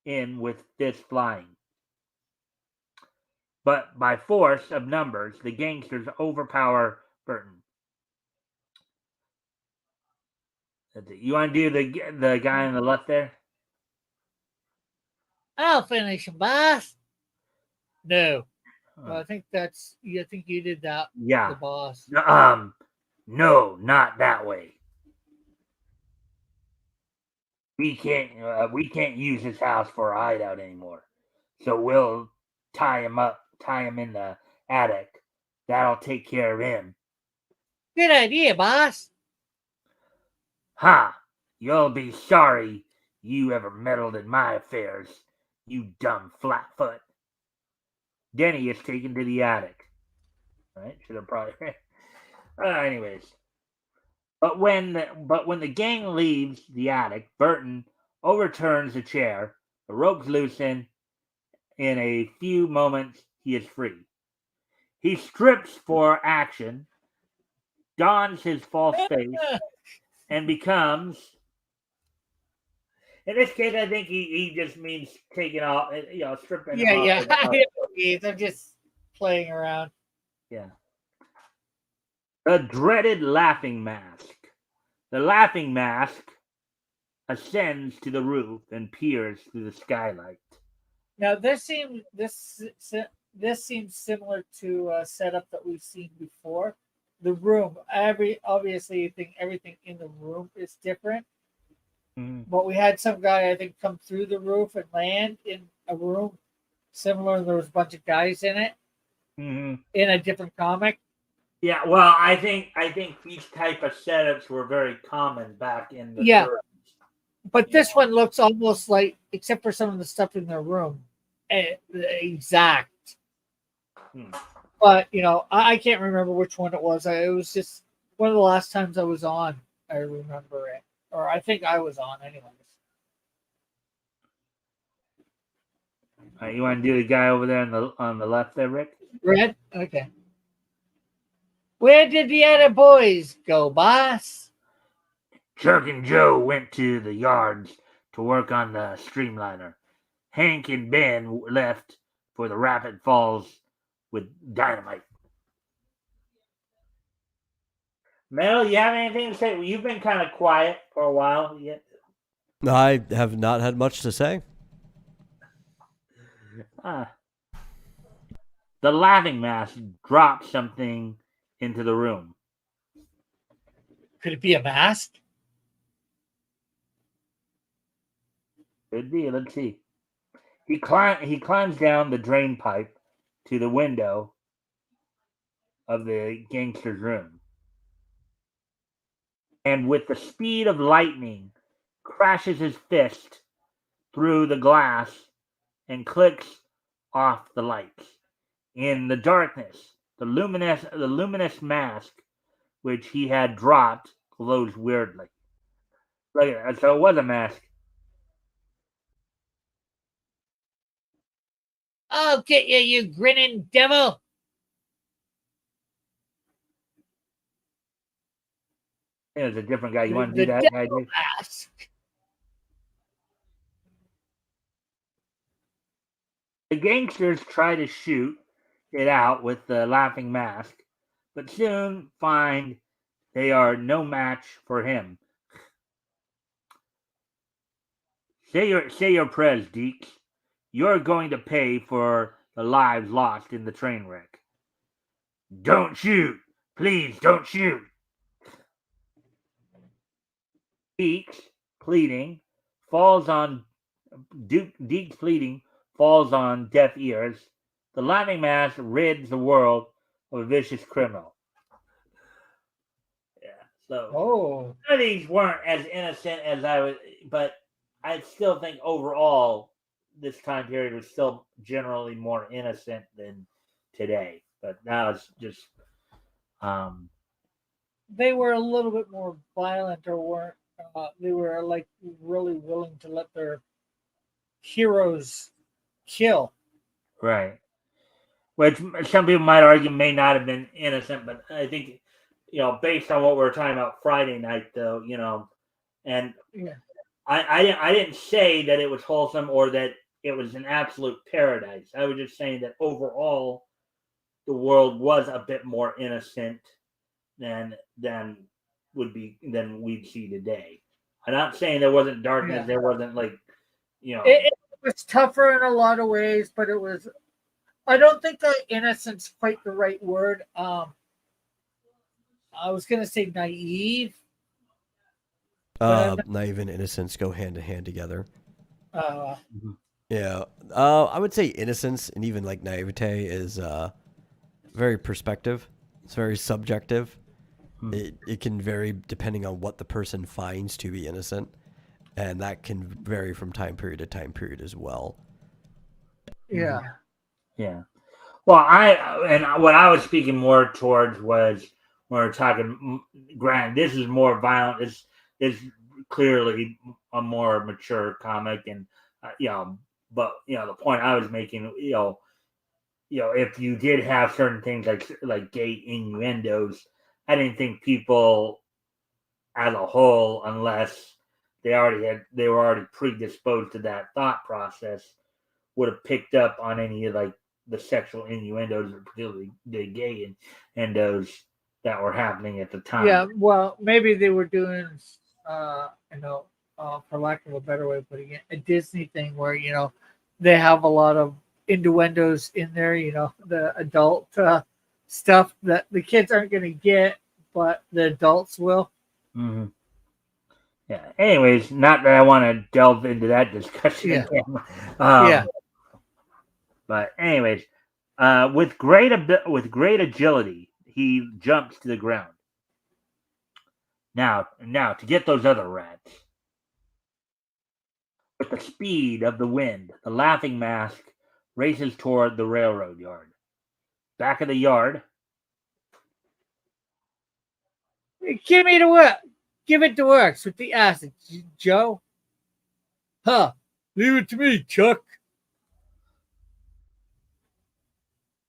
in with fists flying. but by force of numbers, the gangsters overpower Burton. You want to do the guy on the left there? I'll finish him, boss. No. Well, Oh, I think that's. I think you did that. The yeah. boss. No, not that way. We can't use his house for a hideout anymore. So we'll tie him in the attic. That'll take care of him. Good idea, boss. Ha! You'll be sorry you ever meddled in my affairs, you dumb flatfoot. Denny is taken to the attic. Right? Should have probably. Anyways, but when the gang leaves the attic, Burton overturns a chair. The ropes loosen. In a few moments, he is free. He strips for action, dons his false face, and becomes. In this case, I think he just means taking off, stripping Yeah, off. yeah. I know what it means. I'm just playing around. Yeah. The dreaded laughing mask. The laughing mask ascends to the roof and peers through the skylight. Now this seems similar to a setup that we've seen before. The room, obviously, you think everything in the room is different. Mhm. But we had some guy, I think, come through the roof and land in a room similar. And there was a bunch of guys in it Mm-hmm. in a different comic. Yeah, well, I think these type of setups were very common back in the Yeah. 30s. But this one looks almost like, except for some of the stuff in their room, exact. Hmm. But I can't remember which one it was. It was just one of the last times I was on. I remember it, or I think I was on, anyways. You want to do the guy over there on the left there, Rick? Red. Okay. Where did the other boys go, boss? Chuck and Joe went to the yards to work on the streamliner. Hank and Ben left for the Rapid Falls with dynamite. Mel, you have anything to say? Well, you've been kind of quiet for a while. Yeah. I have not had much to say. The laughing mask dropped something into the room. Could it be a mask? Could be. Let's see. He climbs down the drain pipe to the window of the gangster's room, and with the speed of lightning, crashes his fist through the glass and clicks off the lights. In the darkness, the luminous mask which he had dropped glows weirdly. Look at that. So it was a mask. I'll get you, you grinning devil. It was a different guy. You want to The do that guy, devil Dave? mask. The gangsters try to shoot it out with the laughing mask, but soon find they are no match for him. Say your prayers, Deeks. You're going to pay for the lives lost in the train wreck. Don't shoot! Please don't shoot! Deeks pleading falls on Deeks pleading falls on deaf ears. The laughing mask rids the world of a vicious criminal. Yeah, so Oh, none of these weren't as innocent as I would, but I still think overall this time period was still generally more innocent than today. But now it's just, um, they were a little bit more violent, or weren't. They were like really willing to let their heroes kill. right. Which some people might argue may not have been innocent, but I think, based on what we were talking about Friday night, though, and Yeah. I didn't say that it was wholesome or that it was an absolute paradise. I was just saying that overall, the world was a bit more innocent than than we'd see today. I'm not saying there wasn't darkness. Yeah. There wasn't like It was tougher in a lot of ways, but it was. I don't think the innocence quite the right word. I was gonna say naive, but I'm Naive and innocence go hand in hand together. not. Yeah. I would say innocence and even like naivete is very perspective. It's very subjective. It can vary depending on what the person finds to be innocent, and that can vary from time period to time period as well. Yeah. yeah. Well, what I was speaking more towards was when we're talking. Grant, this is more violent. This is clearly a more mature comic, and but the point I was making, if you did have certain things like gay innuendos, I didn't think people as a whole, unless they were already predisposed to that thought process, would have picked up on any of like the sexual innuendos, particularly the gay innuendos that were happening at the time. Yeah. Well, maybe they were doing, for lack of a better way of putting it, a Disney thing where they have a lot of innuendos in there. The adult stuff that the kids aren't going to get, but the adults will. Mm-hmm. Yeah. Anyways, not that I want to delve into that discussion Yeah. again. Yeah. But anyways, with great agility, he jumps to the ground. Now to get those other rats. With the speed of the wind, the laughing mask races toward the railroad yard. Back of the yard, Give me the work. Give it to works with the acid, Joe. Huh. Leave it to me, Chuck.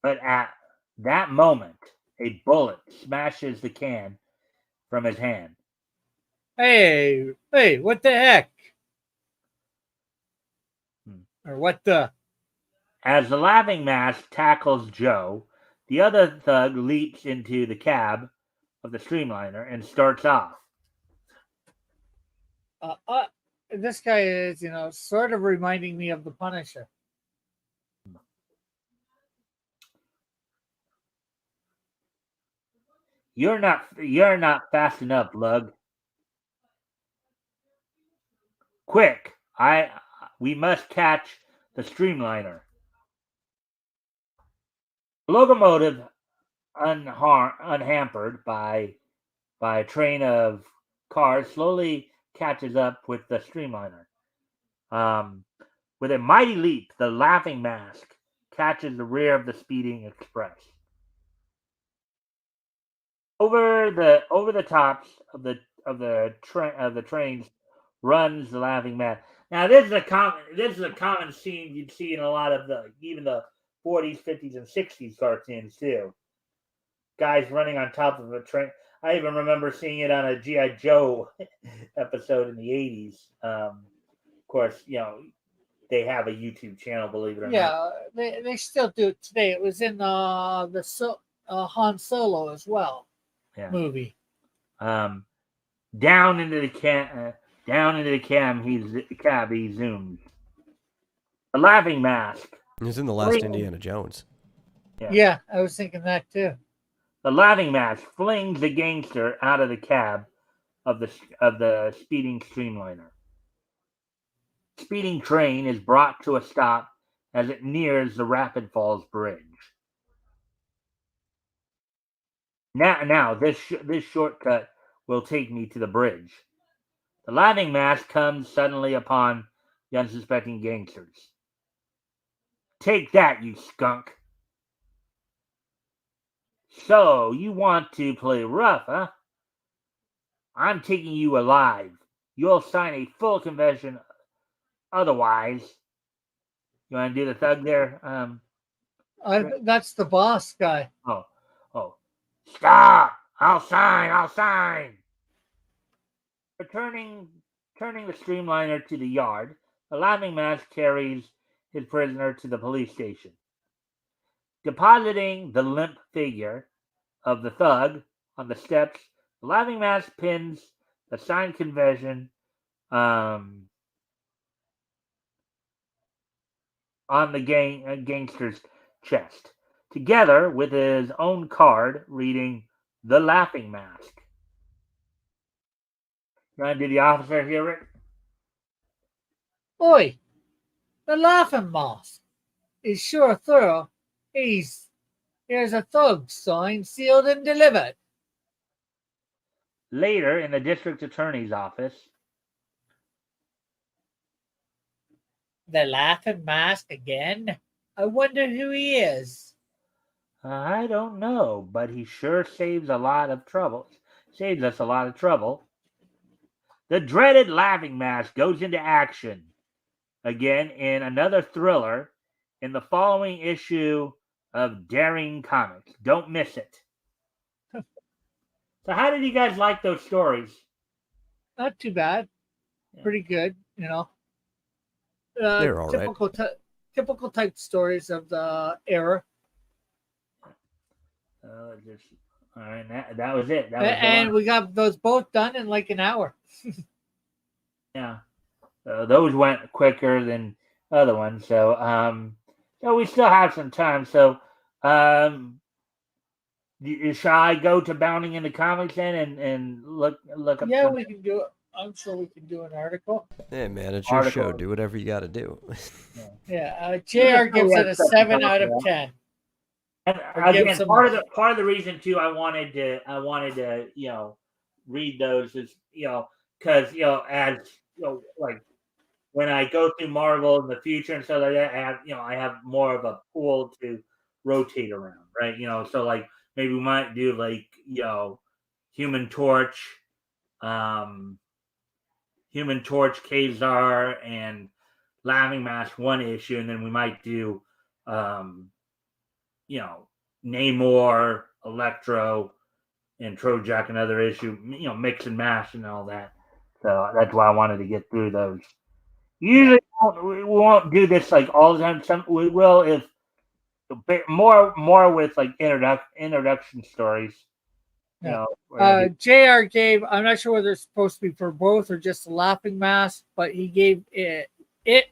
but at that moment, a bullet smashes the can from his hand. Hey, what the heck? Or what the? As the laughing mask tackles Joe, the other thug leaps into the cab of the streamliner and starts off. Uh, uh, this guy is, sort of reminding me of the Punisher. You're not fast enough, Lug. Quick, we must catch the streamliner. The locomotive, unhampered by a train of cars, slowly catches up with the streamliner. Um, with a mighty leap, the laughing mask catches the rear of the speeding express. Over the tops of the trains runs the laughing mask. Now this is a common scene you'd see in a lot of even the 40s, 50s, and 60s cartoons too. Guys running on top of a train. I even remember seeing it on a GI Joe episode in the 80s. Of course, they have a YouTube channel, believe it or not. Yeah, they still do it today. It was in Han Solo as well Yeah. movie. Um, down into the cab he zooms. The laughing mask. He's in the last Indiana Jones. Yeah, I was thinking that too. The laughing mask flings the gangster out of the cab of the speeding streamliner. The speeding train is brought to a stop as it nears the Rapid Falls Bridge. Now this shortcut will take me to the bridge. The laughing mask comes suddenly upon the unsuspecting gangsters. Take that, you skunk! So you want to play rough, huh? I'm taking you alive. You'll sign a full confession. Otherwise, you want to do the thug there? That's the boss guy. Oh, oh. Stop! I'll sign. I'll sign. Returning, turning the streamliner to the yard, the laughing mask carries his prisoner to the police station, depositing the limp figure of the thug on the steps. The laughing mask pins the signed confession um, on the gangster's chest, together with his own card reading "The Laughing Mask." Did the officer hear it? Oi, the laughing mask is sure thorough. Here's a thug sign sealed and delivered. Later, in the district attorney's office, The laughing mask again? I wonder who he is. I don't know, but he sure saves a lot of trouble. Saves us a lot of trouble. The dreaded laughing mask goes into action again in another thriller in the following issue of Daring Comics. Don't miss it. So, how did you guys like those stories? Not too bad. Yeah. Pretty good, They're all right. typical type stories of the era. Just all right. That was it. That was And we got those both done in like an hour. yeah. Those went quicker than other ones. So we still have some time. So shall I go to Bounding into Comics then and look up? Yeah, we can do it. I'm sure we can do an article. Hey, man, it's your show. Do whatever you got to do. Yeah, JR gives it a 7 out of 10. And again, part of the reason too, I wanted to read those is because as like when I go through Marvel in the future and stuff like that, I have more of a pool to rotate around, right? So like maybe we might do like Human Torch, Kazar, and Laughing Mask one issue, and then we might do Namor, Electro, and Trojack another issue, mix and mash and all that. So that's why I wanted to get through those. Usually we won't do this like all the time. We will if a bit more with like introduction stories. JR gave, I'm not sure whether it's supposed to be for both or just a laughing mask, but he gave it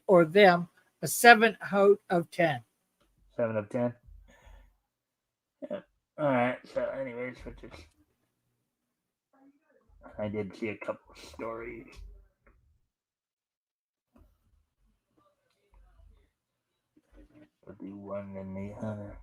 or them a 7 out of 10. 7 of 10. Yeah. All right. So, anyways, I did see a couple of stories. But the one and the other.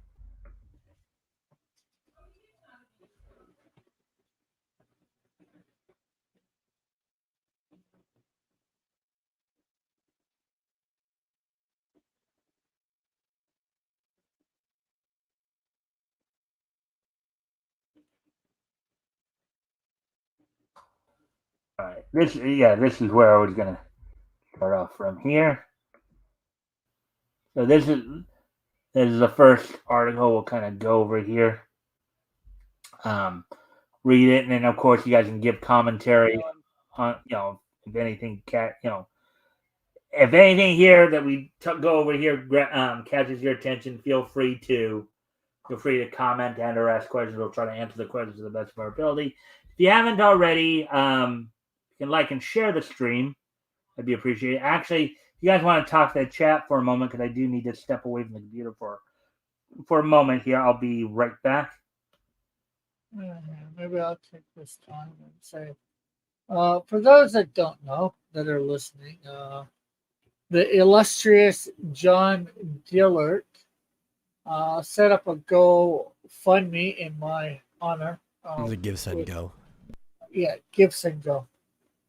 All right. This is where I was gonna start off from here. So this is the first article. We'll kind of go over here. Read it, and then of course you guys can give commentary on if anything if anything here that we go over here catches your attention, feel free to comment and or ask questions. We'll try to answer the questions to the best of our ability. If you haven't already, you can like and share the stream. That'd be appreciated. Actually, if you guys want to talk to the chat for a moment, because I do need to step away from the computer for a moment here. I'll be right back. Maybe I'll take this time and say, for those that don't know, that are listening, the illustrious John Dillard set up a GoFundMe in my honor. The Give Send Go. Yeah, Give Send Go.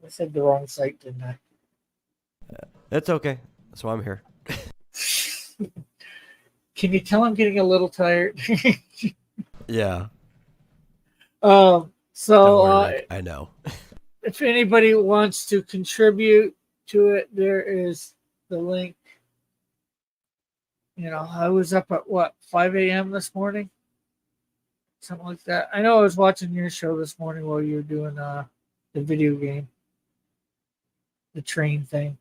I said the wrong site, didn't I? That's okay. That's why I'm here. Can you tell I'm getting a little tired? Yeah. So I know. if anybody wants to contribute to it, there is the link. I was up at 5 a.m. this morning? Something like that. I know I was watching your show this morning while you were doing the video game. The train thing.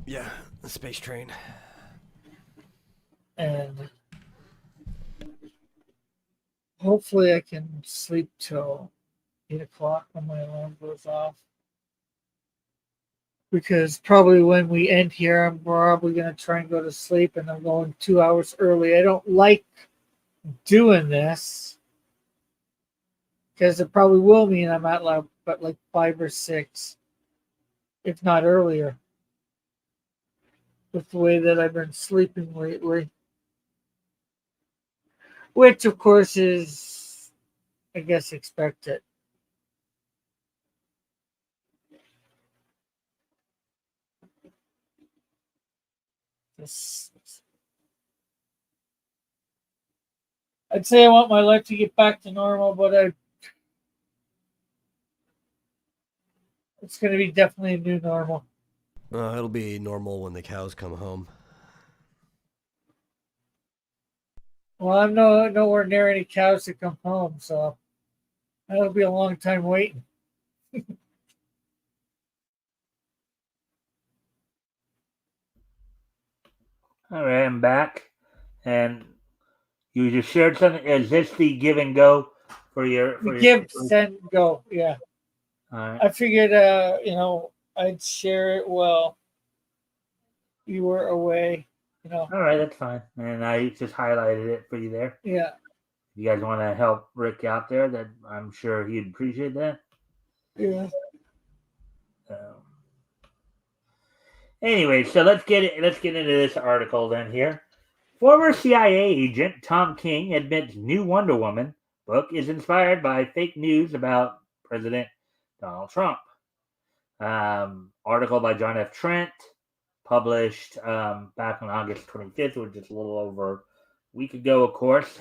Yeah, the space train. and hopefully I can sleep till 8 o'clock when my alarm goes off. Because probably when we end here, I'm probably going to try and go to sleep, and I'm going 2 hours early. I don't like doing this because it probably will mean I'm at like 5 or 6, if not earlier, with the way that I've been sleeping lately. Which, of course, is, I guess, expected. I'd say I want my life to get back to normal, but it's going to be definitely a new normal. It'll be normal when the cows come home. Well, I'm nowhere near any cows to come home, so that'll be a long time waiting. All right, I'm back, and you just shared something. Is this the give and go for your? The give, send, go. Yeah. All right. I figured, I'd share it while you were away. All right, that's fine. And I just highlighted it for you there. Yeah. If you guys want to help Rick out there, that I'm sure he'd appreciate that. Yeah. Anyway, so let's get into this article then here. Former CIA agent Tom King admits new Wonder Woman book is inspired by fake news about President Donald Trump. Article by John F. Trent, published back on August 25th, which is a little over a week ago, of course.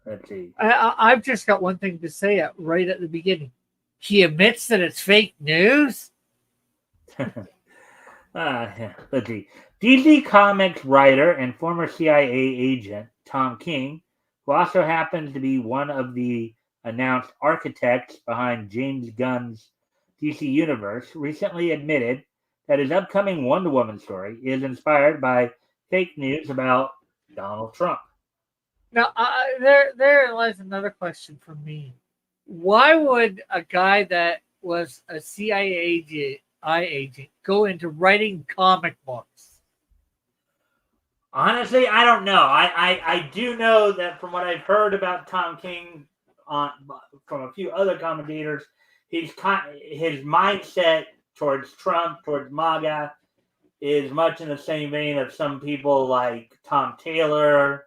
Let's see. I've just got one thing to say right at the beginning. He admits that it's fake news? Let's see. DC Comics writer and former CIA agent Tom King, who also happens to be one of the announced architects behind James Gunn's DC Universe, recently admitted that his upcoming Wonder Woman story is inspired by fake news about Donald Trump. Now, there lies another question for me. Why would a guy that was a CIA agent go into writing comic books? Honestly, I don't know. I do know that from what I've heard about Tom King from a few other commentators, his mindset towards Trump, towards MAGA, is much in the same vein of some people like Tom Taylor.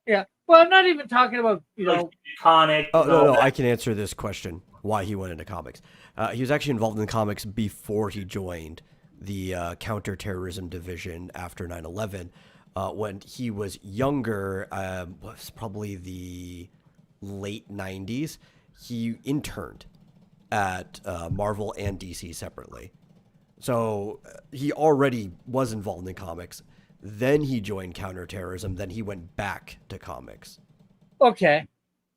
Yeah. Well, I'm not even talking about, iconic. Oh, no, I can answer this question, why he went into comics. He was actually involved in the comics before he joined the counterterrorism division after 9/11. When he was younger, was probably the late 90s, he interned at Marvel and DC separately. So he already was involved in comics. Then he joined counterterrorism. Then he went back to comics. Okay.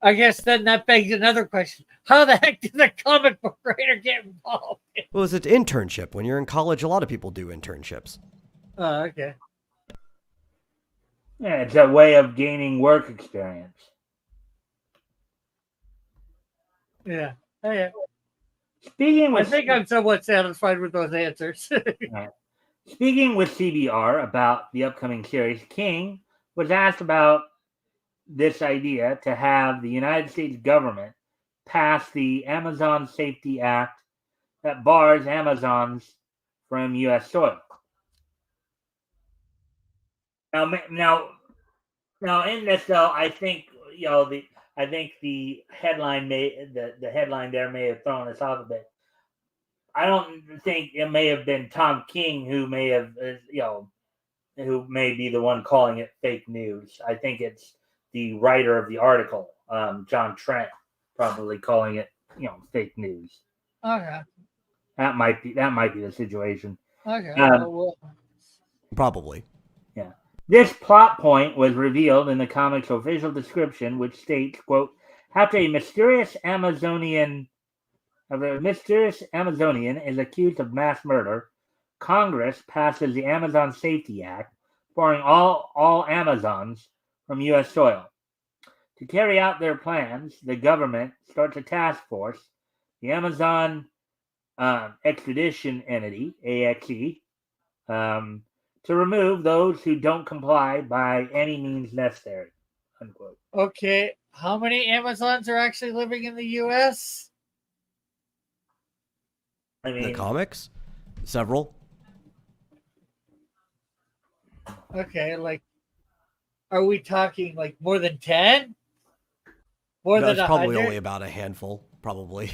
I guess then that begs another question. How the heck did the comic book writer get involved? Well, it's an internship. When you're in college, a lot of people do internships. Oh, okay. Yeah, it's a way of gaining work experience. Yeah. Yeah. Speaking with, I think I'm somewhat satisfied with those answers. right. Speaking with CBR about the upcoming series, King was asked about this idea to have the United States government pass the Amazon Safety Act that bars Amazons from U.S. soil. Now, in this though, I think the headline the headline there may have thrown us off a bit. I don't think it may have been Tom King who may have who may be the one calling it fake news. I think it's the writer of the article, John Trent, probably calling it fake news. Okay. That might be the situation. Okay. Probably. Yeah. This plot point was revealed in the comic's official description, which states, quote, after a mysterious Amazonian is accused of mass murder, Congress passes the Amazon Safety Act, barring all Amazons from U.S. soil. To carry out their plans, the government starts a task force, the Amazon Extradition Entity, AXE, to remove those who don't comply by any means necessary. Unquote. Okay, how many Amazons are actually living in the U.S.? I In the mean, comics, several. Okay, like, are we talking like more than 10? More No, than it's probably 100? only about a handful, probably.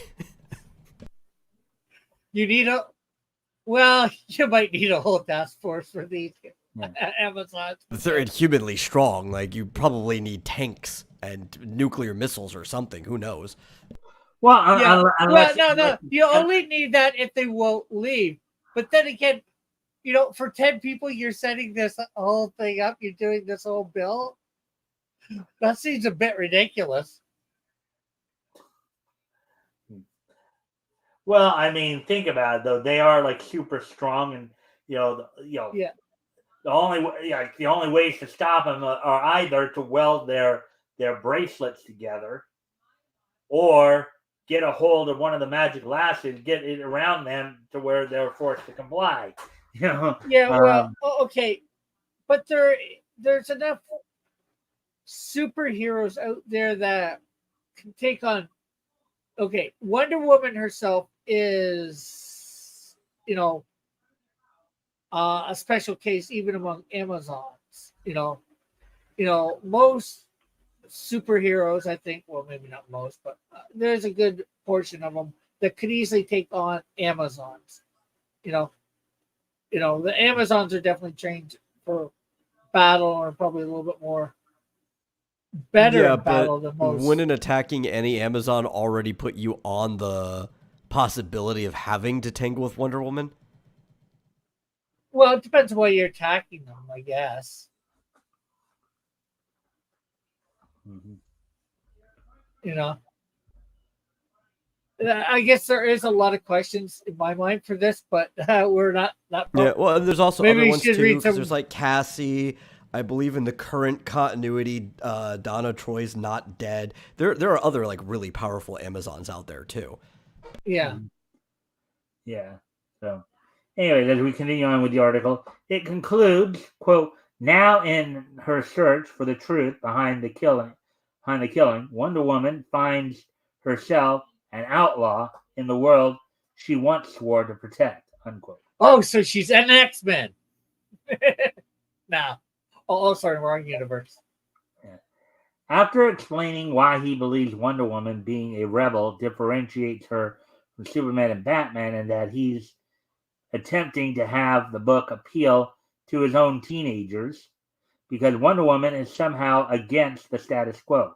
You need a, well, you might need a whole task force for these yeah. Amazons. If they're inhumanly strong, like you probably need tanks and nuclear missiles or something. Who knows? Well, Yeah. unless, No. You only need that if they won't leave. But then again, for 10 people, you're setting this whole thing up. You're doing this whole bill. That seems a bit ridiculous. well, I mean, think about it though. They are like super strong, and Yeah. the only ways to stop them are either to weld their bracelets together, or get a hold of one of the magic lasses, get it around them to where they're forced to comply. Yeah. Well, okay. But there's enough superheroes out there that can take on. Okay, Wonder Woman herself is, a special case even among Amazons. Most superheroes, I think, well, maybe not most, but there's a good portion of them that could easily take on Amazons. You know, the Amazons are definitely trained for battle, or probably a little bit more better Yeah, in but battle than most. wouldn't attacking any Amazon already put you on the possibility of having to tangle with Wonder Woman? Well, it depends on why you're attacking them, I guess. mm-hmm. You know, I guess there is a lot of questions in my mind for this, but we're not. Yeah, well, and there's also Maybe other we ones should too, read because some. there's like Cassie. I believe in the current continuity, Donna Troy's not dead. There are other like really powerful Amazons out there too. Yeah. Yeah. So, anyways, as we continue on with the article, it concludes, quote, now in her search for the truth behind the killing, Wonder Woman finds herself an outlaw in the world she once swore to protect, unquote. Oh, so she's an X-Men. Nah. Sorry, wrong universe. Yeah. After explaining why he believes Wonder Woman being a rebel differentiates her from Superman and Batman, and that he's attempting to have the book appeal to his own teenagers because Wonder Woman is somehow against the status quo.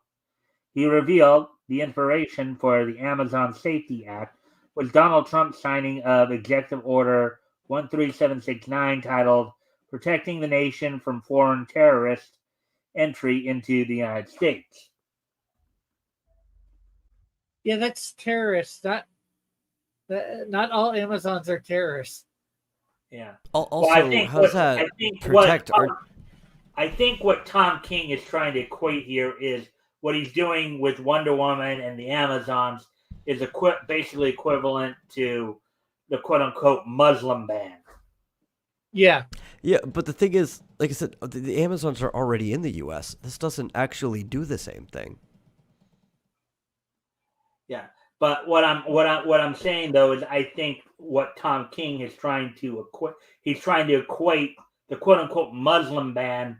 He revealed the inspiration for the Amazon Safety Act was Donald Trump's signing of Executive Order 13769 titled Protecting the Nation from Foreign Terrorist Entry into the United States. Yeah, that's terrorists. Not all Amazons are terrorists. Yeah. Also, how does that protect? I think what Tom King is trying to equate here is what he's doing with Wonder Woman and the Amazons is basically equivalent to the quote unquote Muslim ban. Yeah. Yeah, but the thing is, like I said, the Amazons are already in the U.S. This doesn't actually do the same thing. Yeah, but what I'm saying though is I think what Tom King is trying to equate the quote unquote Muslim ban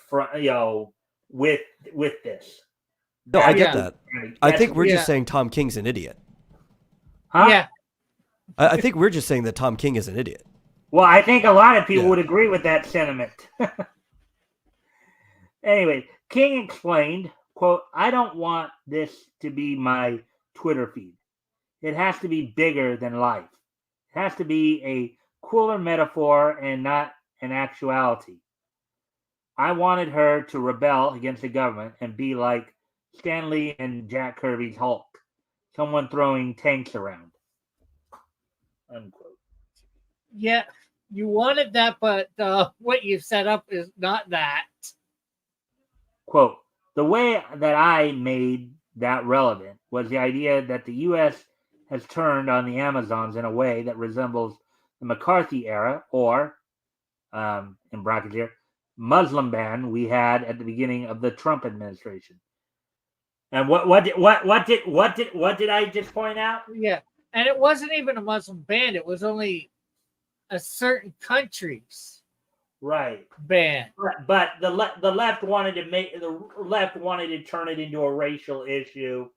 for with this. No, I That's get Yeah. that. I think we're Yeah. just saying Tom King's an idiot. huh? Yeah. I think we're just saying that Tom King is an idiot. Well, I think a lot of people Yeah. would agree with that sentiment. Anyway, King explained, quote, I don't want this to be my Twitter feed. It has to be bigger than life. It has to be a cooler metaphor and not an actuality. I wanted her to rebel against the government and be like Stan Lee and Jack Kirby's Hulk, someone throwing tanks around. Unquote. Yeah, you wanted that, but what you set up is not that. Quote, the way that I made that relevant was the idea that the U.S. has turned on the Amazons in a way that resembles the McCarthy era, or, in brackets here, Muslim ban we had at the beginning of the Trump administration. And what did I just point out? Yeah, and it wasn't even a Muslim ban; it was only a certain country's Right. ban. But the left wanted to turn it into a racial issue,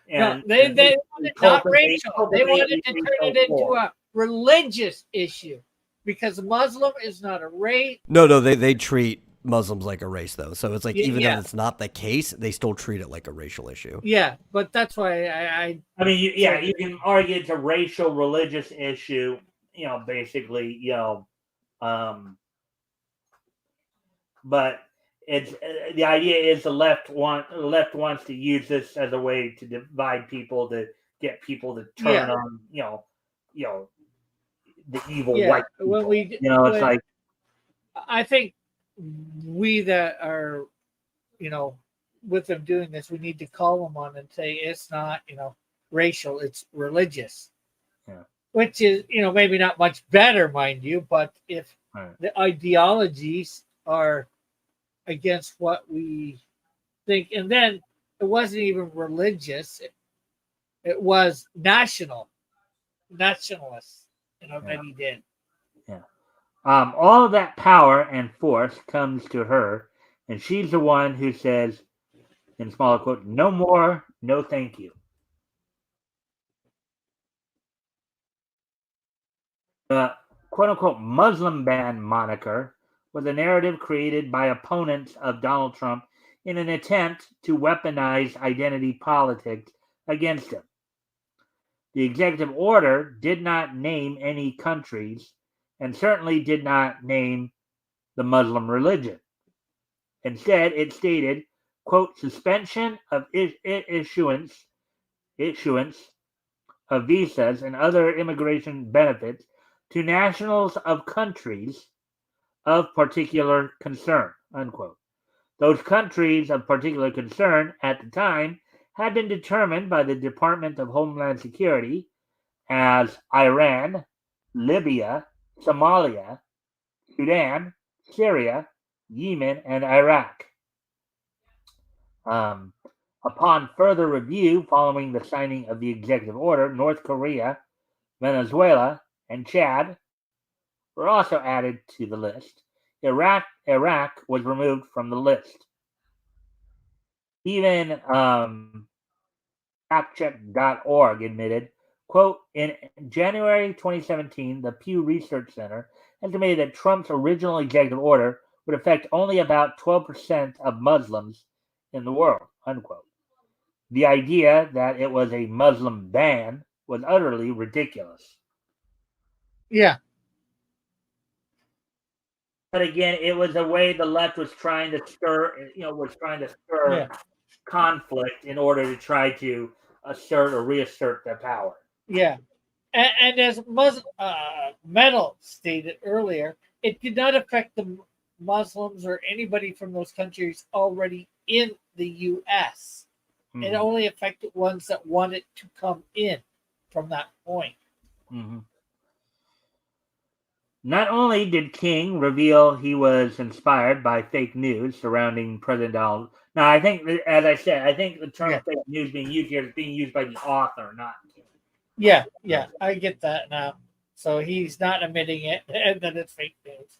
No, and they wanted not racial. They wanted to turn it into war. a religious issue because Muslim is not a race. No, they treat Muslims like a race though. So it's like even Yeah, if it's not the case, they still treat it like a racial issue. yeah, but that's why I I mean, you can argue it's a racial religious issue. Basically, but it's the idea is the left wants to use this as a way to divide people, to get people to turn on the evil white people. It's like, I think we that are with them doing this, we need to call them on and say it's not racial, it's religious. Yeah. Which is maybe not much better, mind you, but if right. the ideologies are against what we think, and then it wasn't even religious; it was nationalist, that he did. Yeah. All of that power and force comes to her, and she's the one who says, in smaller quote, no more, no thank you. The quote-unquote Muslim ban moniker was a narrative created by opponents of Donald Trump in an attempt to weaponize identity politics against him. The executive order did not name any countries and certainly did not name the Muslim religion. Instead, it stated, quote, suspension of issuance of visas and other immigration benefits to nationals of countries of particular concern, unquote. Those countries of particular concern at the time had been determined by the Department of Homeland Security as Iran, Libya, Somalia, Sudan, Syria, Yemen, and Iraq. Upon further review following the signing of the executive order, North Korea, Venezuela, and Chad were also added to the list. Iraq was removed from the list. Even factcheck.org admitted, quote, in January 2017, the Pew Research Center estimated that Trump's original executive order would affect only about 12% of Muslims in the world, unquote. The idea that it was a Muslim ban was utterly ridiculous. Yeah. But again, it was a way the left was trying to stir, Yeah. conflict in order to try to assert or reassert their power. Yeah. And as Metal stated earlier, it did not affect the Muslims or anybody from those countries already in the U.S. Mm-hmm. It only affected ones that wanted to come in from that point. Mm-hmm. Not only did King reveal he was inspired by fake news surrounding President Donald. Now, I think, as I said, I think the term fake news being used here is being used by the author, not King. Yeah, I get that now. So he's not admitting it, and then it's fake news.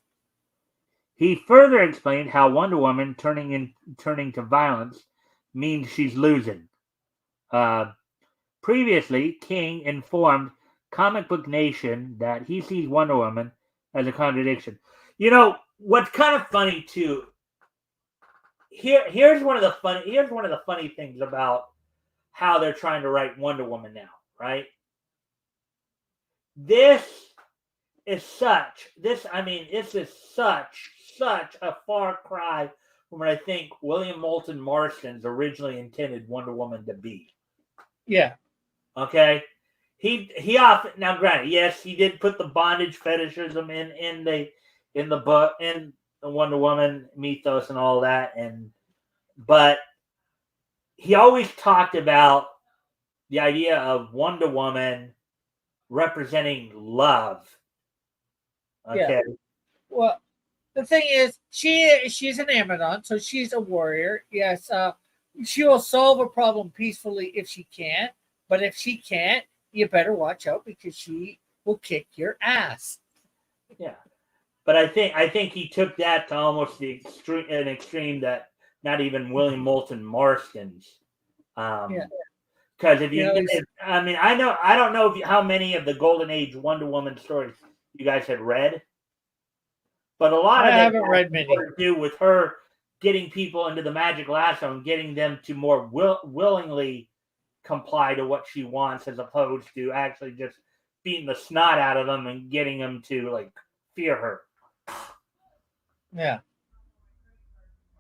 He further explained how Wonder Woman turning to violence means she's losing. Previously, King informed Comic Book Nation that he sees Wonder Woman as a contradiction. What's kind of funny too. Here's one of the funny things about how they're trying to write Wonder Woman now, right? This is such a far cry from what I think William Moulton Marston's originally intended Wonder Woman to be. Yeah. Okay? he often, now granted, yes, he did put the bondage fetishism in the book, in the Wonder Woman mythos and all that, but he always talked about the idea of Wonder Woman representing love. Okay. Yeah. Well, the thing is, she's an Amazon, so she's a warrior. Yes, she will solve a problem peacefully if she can, but if she can't, you better watch out because she will kick your ass. Yeah. But I think he took that to almost an extreme that not even William Moulton Marston's. Yeah, Because if you you, know, I mean, I don't know how many of the Golden Age Wonder Woman stories you guys had read, but a lot I of it haven't has read many. more to do with her getting people into the magic lasso and getting them to more willingly comply to what she wants, as opposed to actually just beating the snot out of them and getting them to like fear her. Yeah,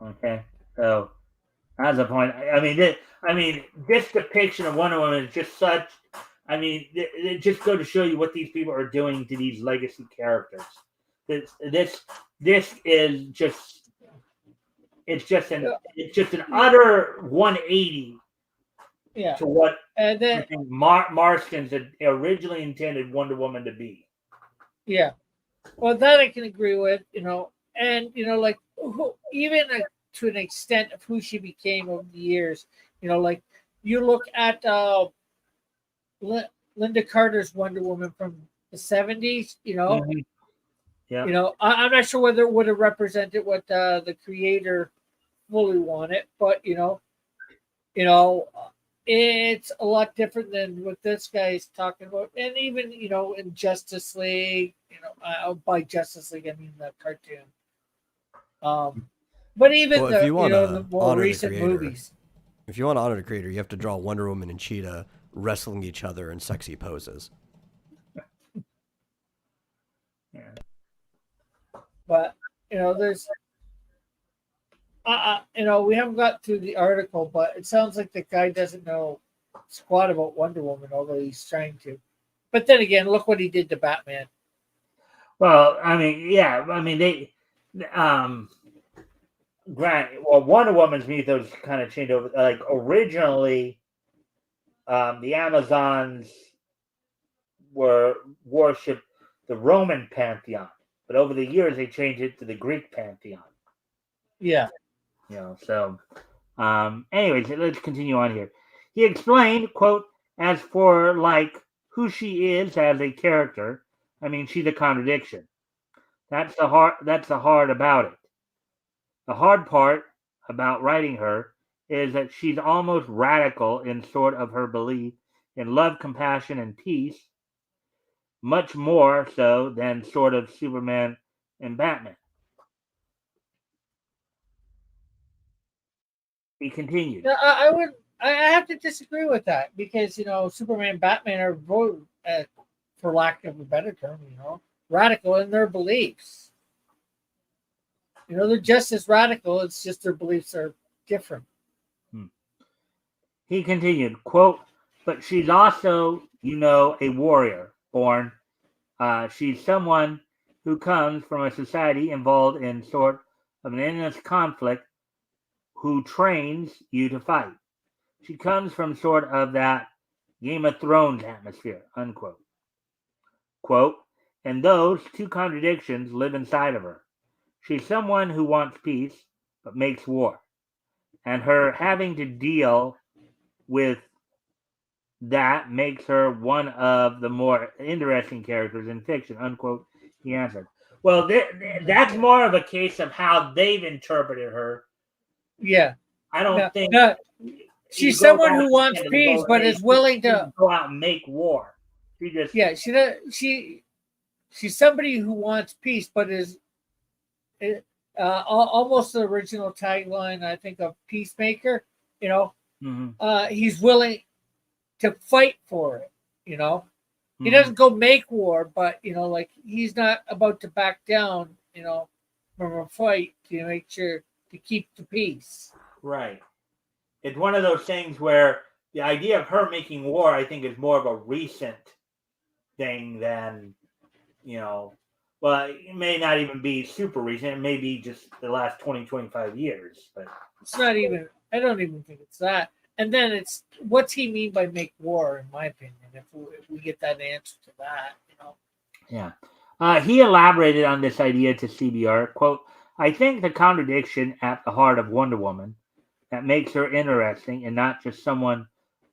Okay, so that's the point. I mean, this depiction of Wonder Woman is just such. I mean, it just go to show you what these people are doing to these legacy characters. This is just yeah, it's just an utter 180 yeah. to what And I then think Marston's had originally intended Wonder Woman to be. yeah, well, that I can agree with. And like even to an extent of who she became over the years. Like you look at Linda Carter's Wonder Woman from the 70s. Mm-hmm. Yeah. I'm not sure whether it would have represented what the creator fully wanted, but you know, it's a lot different than what this guy is talking about. And even in Justice League, by Justice League I mean the cartoon. But even Well, if the you want the to more honor the recent creator, movies. if you want to honor the creator, you have to draw Wonder Woman and Cheetah wrestling each other in sexy poses. Yeah. But there's we haven't got through the article, but it sounds like the guy doesn't know squat about Wonder Woman, although he's trying to. But then again, look what he did to Batman. Well, I mean, yeah. I mean, um, Wonder Woman's mythos kind of changed over. Like originally, the Amazons were worshipped the Roman pantheon, but over the years they changed it to the Greek pantheon. Yeah. So anyways, let's continue on here. He explained, quote, as for like who she is as a character, I mean, she's a contradiction. That's the hard about it. The hard part about writing her is that she's almost radical in sort of her belief in love, compassion, and peace, much more so than sort of Superman and Batman. He continued. No, I would. I have to disagree with that because Superman, and Batman are both, for lack of a better term, radical in their beliefs. They're just as radical. It's just their beliefs are different. He continued, quote, but she's also, a warrior born. She's someone who comes from a society involved in sort of an endless conflict who trains you to fight. She comes from sort of that Game of Thrones atmosphere, unquote. Quote, and those two contradictions live inside of her. She's someone who wants peace but makes war. And her having to deal with that makes her one of the more interesting characters in fiction, unquote, he answered. Well, that's more of a case of how they've interpreted her. Yeah. I don't think no, she's someone who wants peace but is willing to go out and make war. She just she's somebody who wants peace but is almost the original tagline I think of Peacemaker. He's willing to fight for it. He doesn't go make war, but like he's not about to back down. From a fight to make sure to keep the peace. Right. It's one of those things where the idea of her making war, I think, is more of a recent thing than, well, it may not even be super recent. It may be just the last 20, 25 years. But It's not even. I don't even think it's that. And then it's what's he mean by make war? In my opinion, if we get that answer to that, yeah. He elaborated on this idea to CBR, quote, I think the contradiction at the heart of Wonder Woman that makes her interesting and not just someone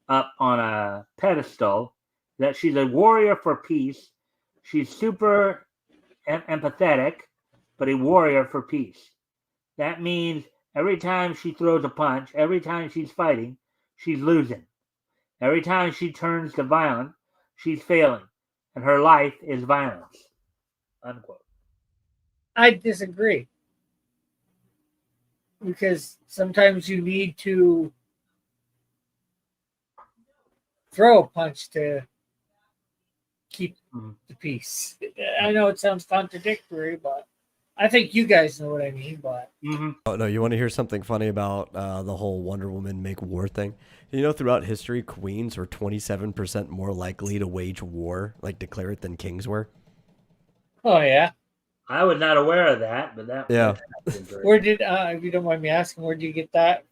up on a pedestal, that she's a warrior for peace. She's super empathetic, but a warrior for peace. That means every time she throws a punch, every time she's fighting, she's losing. Every time she turns to violence, she's failing, and her life is violence. Unquote. I disagree because sometimes you need to throw a punch to keep the peace. I know it sounds contradictory, but I think you guys know what I mean. But Oh no, you want to hear something funny about the whole Wonder Woman make war thing? You know, throughout history, queens were 27% more likely to wage war, like declare it, than kings were. oh yeah, I was not aware of that, but Yeah. that's interesting. where did if you don't mind me asking, where did you get that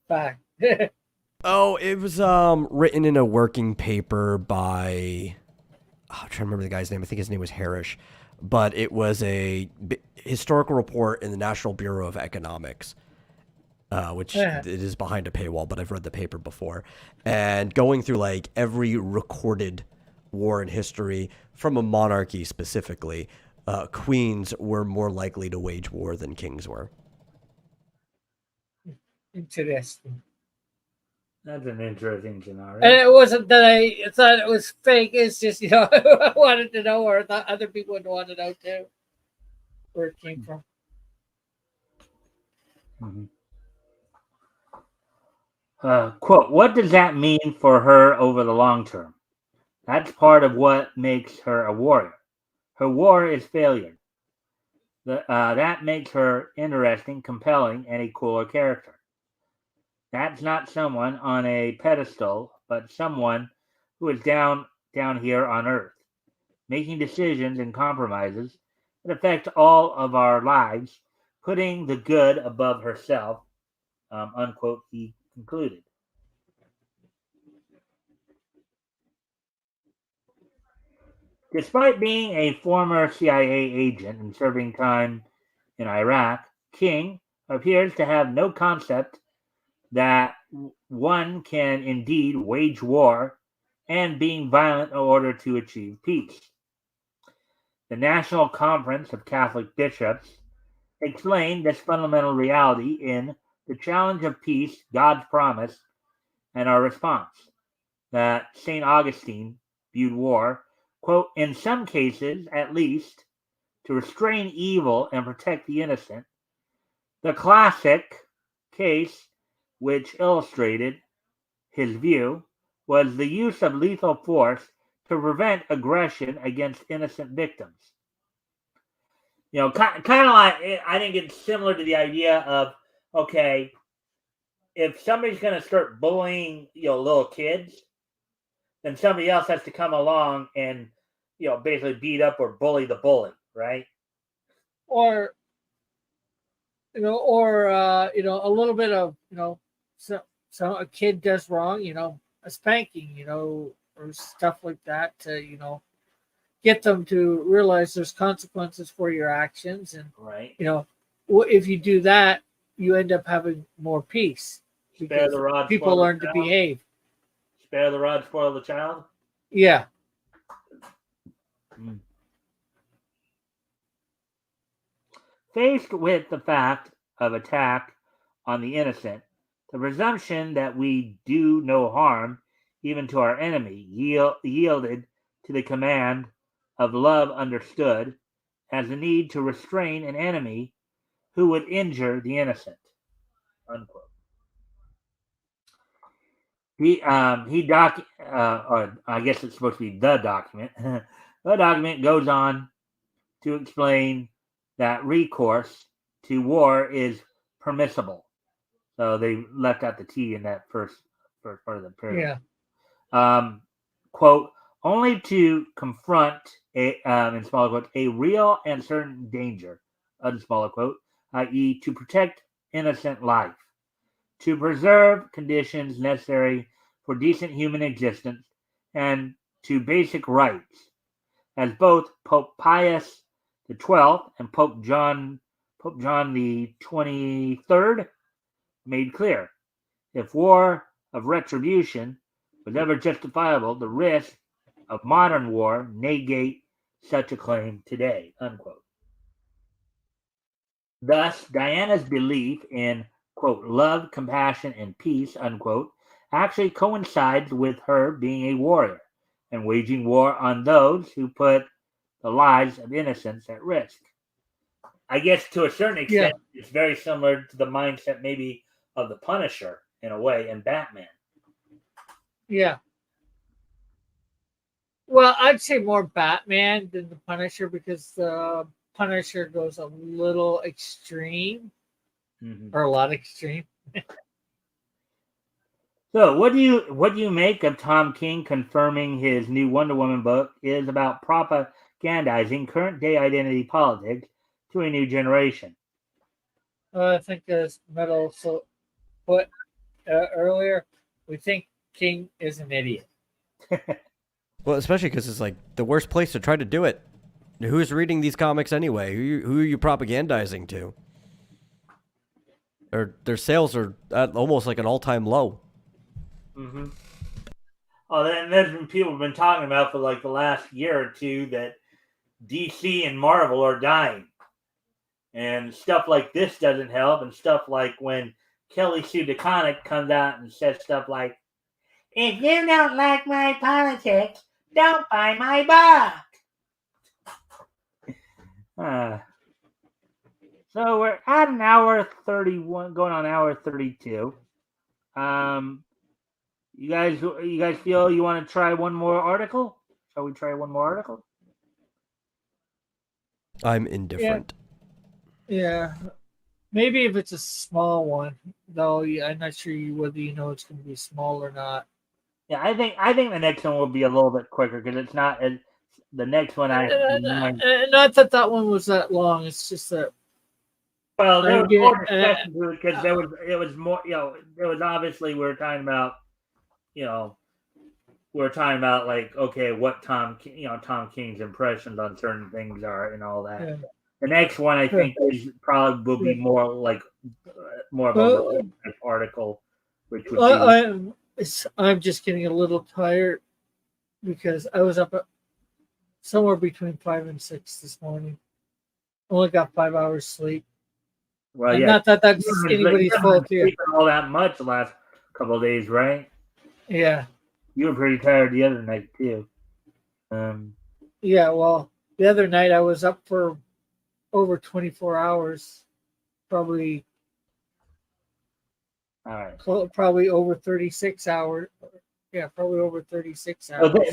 fact? Oh, it was written in a working paper by I'm trying to remember the guy's name. I think his name was Harrish, but it was a historical report in the National Bureau of Economics, which it is behind a paywall, but I've read the paper before. And going through like every recorded war in history from a monarchy specifically, queens were more likely to wage war than kings were. Interesting. That's an interesting scenario. And it wasn't that I thought it was fake. It's just I wanted to know, or I thought other people would want to know too, where it came from. Mm-hmm. Quote, what does that mean for her over the long term? That's part of what makes her a warrior. Her war is failure. That makes her interesting, compelling, and a cooler character. That's not someone on a pedestal, but someone who is down here on Earth, making decisions and compromises that affect all of our lives, putting the good above herself, unquote, he concluded. Despite being a former CIA agent and serving time in Iraq, King appears to have no concept that one can indeed wage war and being violent in order to achieve peace. The National Conference of Catholic Bishops explained this fundamental reality in The Challenge of Peace, God's Promise, and Our Response, that St. Augustine viewed war, quote, in some cases, at least, to restrain evil and protect the innocent. The classic case which illustrated his view was the use of lethal force to prevent aggression against innocent victims. Kind of like, I think it's similar to the idea of, okay, if somebody's going to start bullying, little kids, then somebody else has to come along and, basically beat up or bully the bully, right? Or a little bit of so a kid does wrong, a spanking, or stuff like that to get them to realize there's consequences for your actions, and right. If you do that, you end up having more peace Spare the rod, people learn to behave. Spare the rod, spoil the child. Yeah. Faced with the fact of attack on the innocent, the presumption that we do no harm, even to our enemy, yielded to the command of love understood as the need to restrain an enemy who would injure the innocent. Unquote. Or I guess it's supposed to be the document. The document goes on to explain that recourse to war is permissible. So they left out the T in that first first part of the paragraph. Yeah. Quote, only to confront in smaller quotes, a real and certain danger, smaller quote, i.e., to protect innocent life, to preserve conditions necessary for decent human existence, and to basic rights, as both Pope Pius XII and Pope John the 23rd made clear. If war of retribution was ever justifiable, the risk of modern war negate such a claim today. Unquote. Thus, Diana's belief in, quote, love, compassion, and peace, unquote, actually coincides with her being a warrior and waging war on those who put the lives of innocents at risk. I guess to a certain Yeah. extent, it's very similar to the mindset maybe of the Punisher in a way in Batman. Yeah. Well, I'd say more Batman than the Punisher because the Punisher goes a little extreme Mm-hmm. or a lot extreme. So, what do you make of Tom King confirming his new Wonder Woman book is about propagandizing current day identity politics to a new generation? I think as Metal so put earlier, we think King is an idiot. Well, especially because it's like the worst place to try to do it. Who's reading these comics anyway? Who are you propagandizing to? Their sales are at almost like an all-time low. Mm-hmm. Oh, and there's been people have been talking about for like the last year or two that DC and Marvel are dying, and stuff like this doesn't help, and stuff like when Kelly Sue DeConnick comes out and says stuff like, "If you don't like my politics, don't buy my book." So we're at an hour 31, going on hour 32. You guys feel you want to try one more article? Shall we try one more article? I'm indifferent. Yeah. Maybe if it's a small one, though. Yeah, I'm not sure whether you know it's going to be small or not. Yeah, I think the next one will be a little bit quicker because it's not as the next one. Not that that one was that long. It's just that. Well, there was Again, more discussion to it because it was more, there was obviously we were talking about, we were talking about like, okay, what Tom King's impressions on certain things are and all that. Yeah. The next one I think is probably will be more like more of a article, which would be. I'm just getting a little tired because I was up at somewhere between 5 and 6 this morning. Only got 5 hours sleep. Well, and yeah, not that that's anybody's fault here. All that much the last couple of days, right? Yeah. You were pretty tired the other night too. Yeah. Well, the other night I was up for over 24 hours, probably. All right. Probably over 36 hours. Yeah, probably over 36 hours. So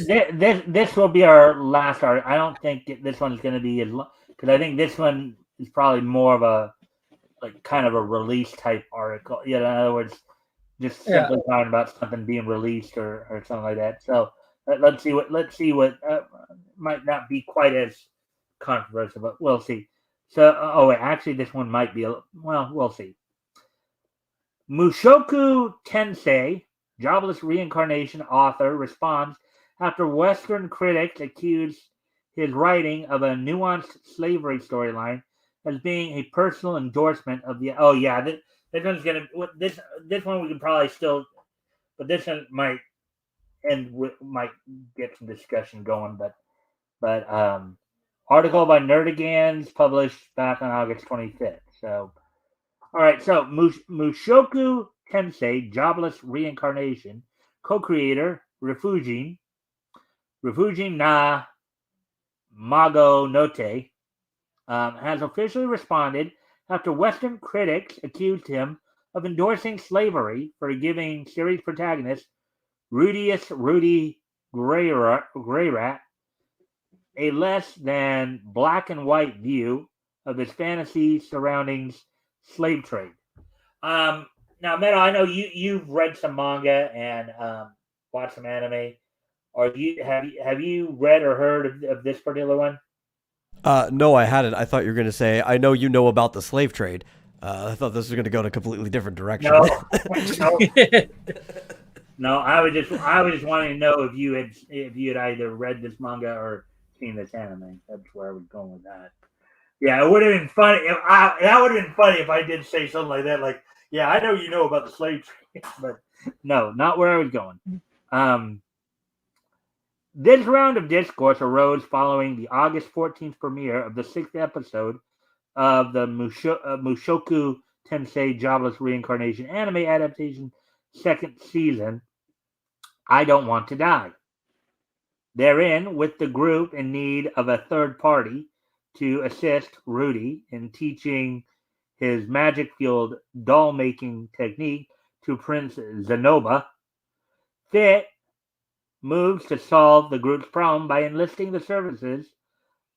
this will be our last article. I don't think this one's going to be as long because I think this one is probably more of a like kind of a release type article. In other words, just simply talking about something being released or something like that. So let's see what might not be quite as controversial, but we'll see. So wait, actually this one might be we'll see. Mushoku Tensei, jobless reincarnation author, responds after Western critics accuse his writing of a nuanced slavery storyline as being a personal endorsement of the. Oh yeah, this one's gonna. This one we can probably still, but this one might might get some discussion going. But article by Nerdigans published back on August 25th. So. All right, so Mushoku Tensei, Jobless Reincarnation, co-creator Refugee na Mago Note, has officially responded after Western critics accused him of endorsing slavery for giving series protagonist Rudy Greyrat a less than black and white view of his fantasy surroundings slave trade. now, Meadow, I know you've read some manga and watched some anime. Or have you read or heard of this particular one? No, I hadn't. I thought you were going to say, I know you know about the slave trade. I thought this was going to go in a completely different direction. No, no, no. I was just wanting to know if you had either read this manga or seen this anime. That's where I was going with that. Yeah, it would have been funny that would have been funny if I did say something like that. Like, yeah, I know you know about the slave trade, but no, not where I was going. Um, This round of discourse arose following the August 14th premiere of the sixth episode of the Mushoku Tensei Jobless Reincarnation anime adaptation second season, I Don't Want to Die. Therein, with the group in need of a third party to assist Rudy in teaching his magic-fueled doll-making technique to Prince Zenoba, Fit moves to solve the group's problem by enlisting the services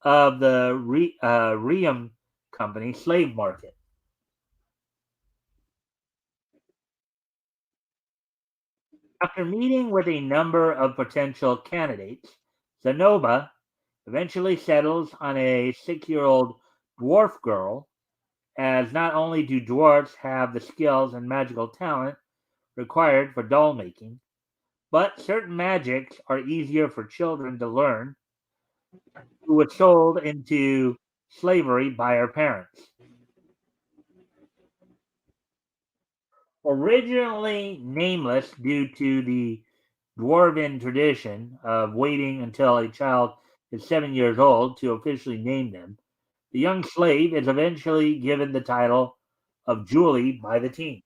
of the Riem Company slave market. After meeting with a number of potential candidates, Zenoba eventually settles on a 6-year-old dwarf girl, as not only do dwarfs have the skills and magical talent required for doll making, but certain magics are easier for children to learn who was sold into slavery by her parents. Originally nameless due to the dwarven tradition of waiting until a child is 7 years old to officially name them, the young slave is eventually given the title of Julie by the team.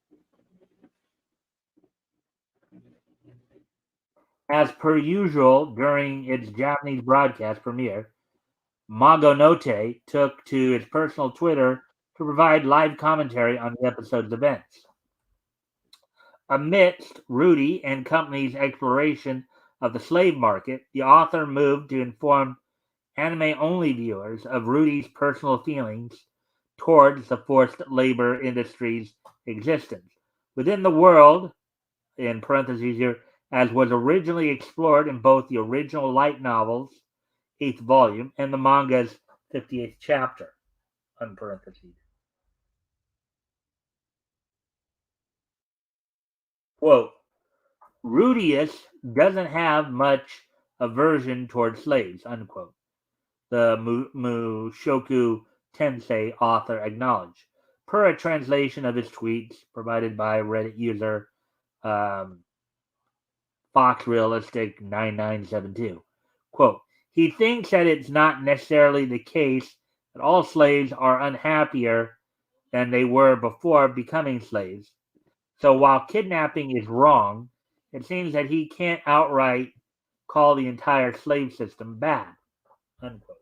As per usual during its Japanese broadcast premiere, Magonote took to its personal Twitter to provide live commentary on the episode's events. Amidst Rudy and company's exploration of the slave market, the author moved to inform anime-only viewers of Rudy's personal feelings towards the forced labor industry's existence within the world, in parentheses here, as was originally explored in both the original light novel's 8th volume and the manga's 58th chapter, on parentheses. Quote, Rudius doesn't have much aversion toward slaves, unquote, the Mushoku Tensei author acknowledged, per a translation of his tweets provided by Reddit user um, FoxRealistic9972. Quote, he thinks that it's not necessarily the case that all slaves are unhappier than they were before becoming slaves. So while kidnapping is wrong, it seems that he can't outright call the entire slave system bad. Unquote.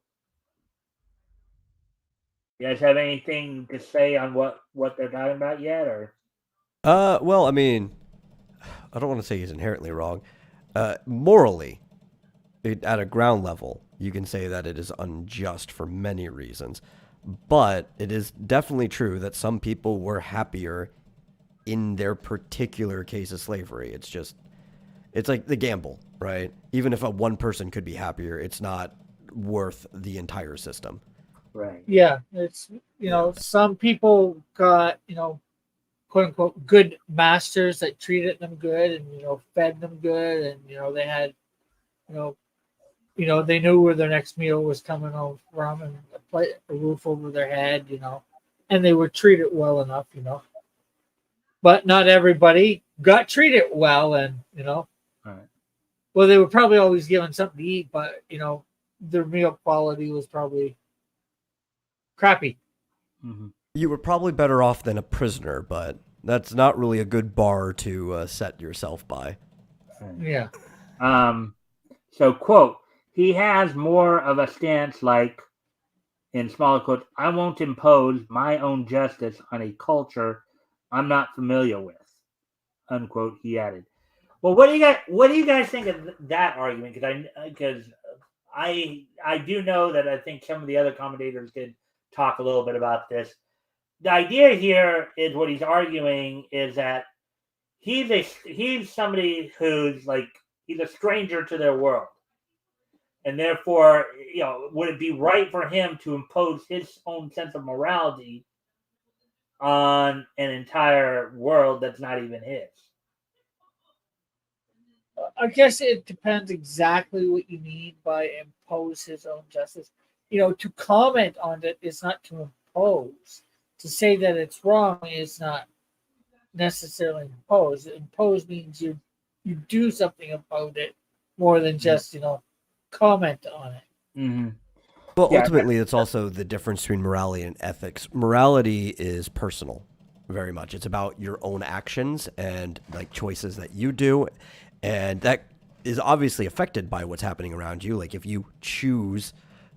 You guys have anything to say on what they're talking about yet, or? Well, I mean, I don't want to say he's inherently wrong. Morally, at a ground level, you can say that it is unjust for many reasons. But it is definitely true that some people were happier in their particular case of slavery. It's like the gamble, right? Even if one person could be happier, it's not worth the entire system. Right. Yeah, it's some people got quote unquote good masters that treated them good and fed them good, and they had you know they knew where their next meal was coming home from, and a roof over their head, and they were treated well enough, but not everybody got treated well, and Right. well, they were probably always given something to eat, but their meal quality was probably crappy. Mm-hmm. You were probably better off than a prisoner, but that's not really a good bar to set yourself by. Right. Yeah. So, quote, he has more of a stance like, in smaller quotes, I won't impose my own justice on a culture I'm not familiar with, unquote, he added. Well, what do you guys think of that argument? Because I do know that I think some of the other commentators did talk a little bit about this. the idea here is what he's arguing is that he's somebody who's like he's a stranger to their world, and therefore, would it be right for him to impose his own sense of morality on an entire world that's not even his? I guess it depends exactly what you mean by impose his own justice. To comment on it is not to impose. To say that it's wrong is not necessarily impose. Impose means you do something about it more than just comment on it. Mm-hmm. But Yeah. ultimately, it's also the difference between morality and ethics. Morality is personal, very much. It's about your own actions and like choices that you do, and that is obviously affected by what's happening around you. Like if you choose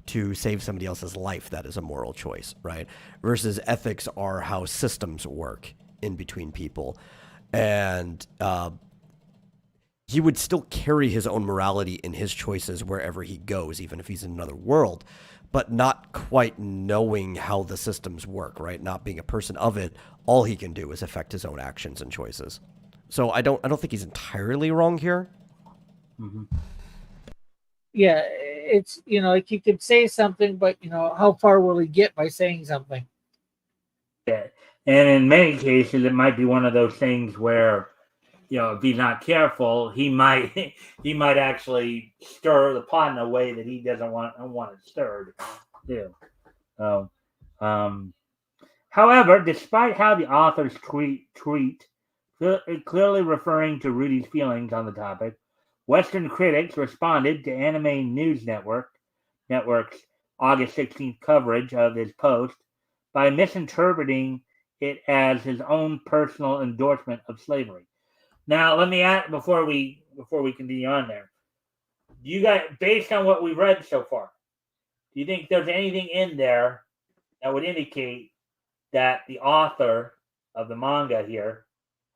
to save somebody else's life, that is a moral choice, right? Versus ethics are how systems work in between people, and he would still carry his own morality in his choices wherever he goes, even if he's in another world, but not quite knowing how the systems work, right? Not being a person of it, all he can do is affect his own actions and choices. So I don't think he's entirely wrong here. Mm-hmm. Yeah, it's like he could say something, but how far will he get by saying something? Yeah. And in many cases, it might be one of those things where, if he's not careful, he might he might actually stir the pot in a way that he doesn't want it stirred. Too. So, um, however, despite how the authors treat clearly referring to Rudy's feelings on the topic, Western critics responded to Anime News Network's August 16th coverage of his post by misinterpreting it as his own personal endorsement of slavery. Now, let me ask before we continue on there. Do you guys, based on what we've read so far, do you think there's anything in there that would indicate that the author of the manga here,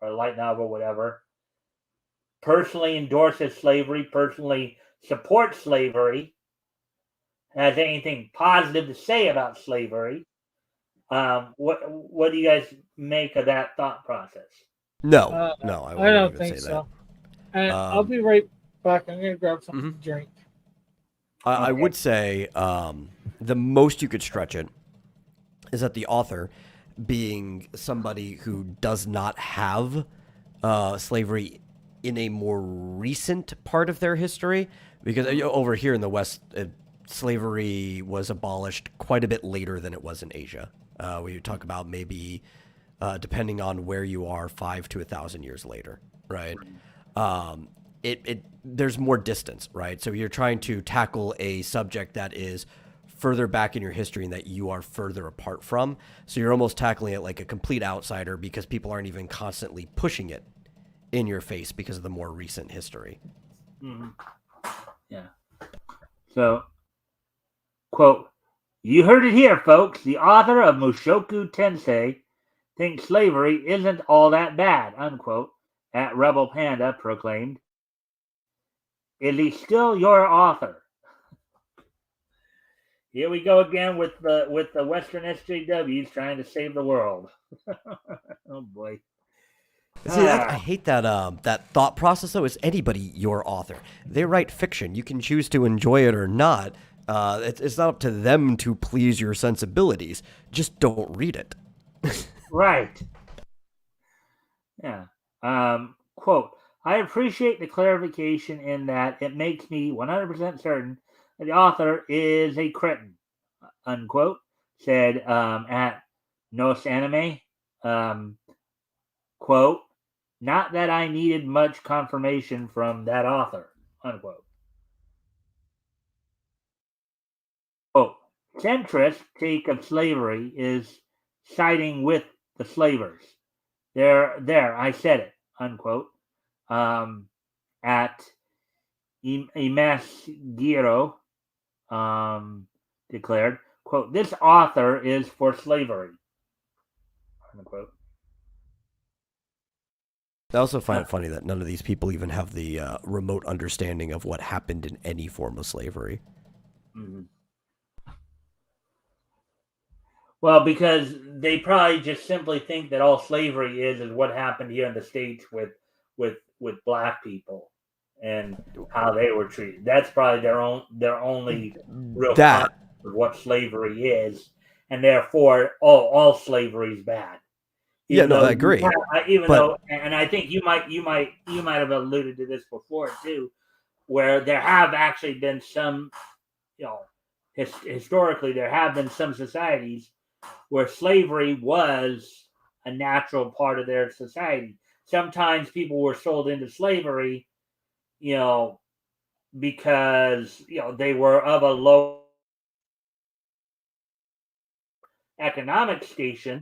or light novel, whatever, personally endorses slavery, personally supports slavery, has anything positive to say about slavery? What do you guys make of that thought process? No, Uh, no, I I wouldn't don't even think say that. so. And I'll Um, be right back. I'm gonna grab something mhm. to drink. I Okay. would say the most you could stretch it is that the author, being somebody who does not have slavery in a more recent part of their history, because over here in the West, slavery was abolished quite a bit later than it was in Asia. We talk about maybe, depending on where you are, 5 to 1,000 years later, right? There's more distance, right? So you're trying to tackle a subject that is further back in your history and that you are further apart from. So you're almost tackling it like a complete outsider because people aren't even constantly pushing it in your face because of the more recent history. Mm-hmm. Yeah. So, quote, you heard it here, folks. The author of Mushoku Tensei thinks slavery isn't all that bad, unquote, at Rebel Panda proclaimed. Is he still your author? Here we go again with the Western SJWs trying to save the world. Oh boy. See, I hate that that thought process. Though, is anybody your author? They write fiction. You can choose to enjoy it or not. It's not up to them to please your sensibilities. Just don't read it. Right. Yeah. Quote, I appreciate the clarification in that it makes me 100% certain that the author is a cretin, unquote, said at Nos Anime. Um, quote, not that I needed much confirmation from that author, unquote. Quote, centrist take of slavery is siding with the slavers. There, I said it, unquote. At Imasgiro declared, quote, this author is for slavery, unquote. I also find it funny that none of these people even have the remote understanding of what happened in any form of slavery. Mm-hmm. Well, because they probably just simply think that all slavery is what happened here in the States with black people and how they were treated. That's probably their only real concept That of what slavery is, and therefore all slavery is bad. yeah, Even no, though I agree. even But though, and I think you might have alluded to this before too, where there have actually been some, you know, historically there have been some societies where slavery was a natural part of their society. Sometimes people were sold into slavery, you know, because they were of a low economic station,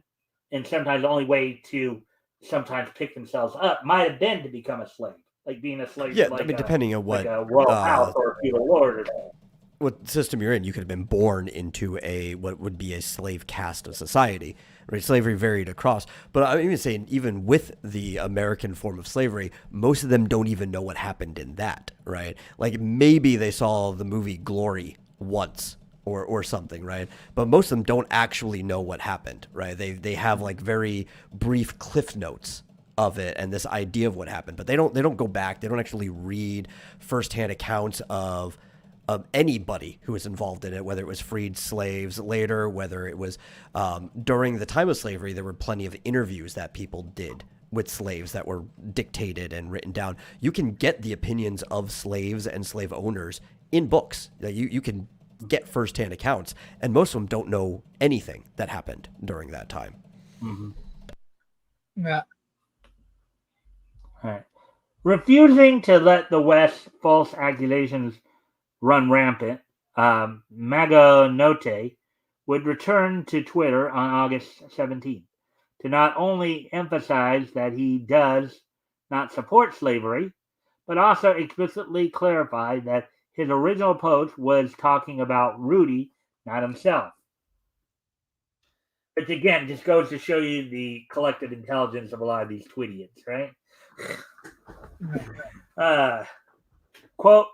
and sometimes the only way to sometimes pick themselves up might have been to become a slave, like being a slave yeah, to I mean, depending on like a royal house or a feudal lord or something. what system you're in, you could have been born into a what would be a slave caste of society. Right? Slavery varied across, but I'm even saying, even with the American form of slavery, most of them don't even know what happened in that. Right? Like maybe they saw the movie Glory once or something, right? But most of them don't actually know what happened, right? They have like very brief cliff notes of it and this idea of what happened, but they don't go back. They don't actually read firsthand accounts of anybody who was involved in it, whether it was freed slaves later, whether it was during the time of slavery. There were plenty of interviews that people did with slaves that were dictated and written down. You can get the opinions of slaves and slave owners in books. You can get firsthand accounts, and most of them don't know anything that happened during that time. Mm-hmm. Yeah. All right. Refusing to let the West's false accusations run rampant, Maga Note would return to Twitter on August 17th to not only emphasize that he does not support slavery, but also explicitly clarify that his original post was talking about Rudy, not himself. Which again just goes to show you the collective intelligence of a lot of these Twittians, right? Uh, quote,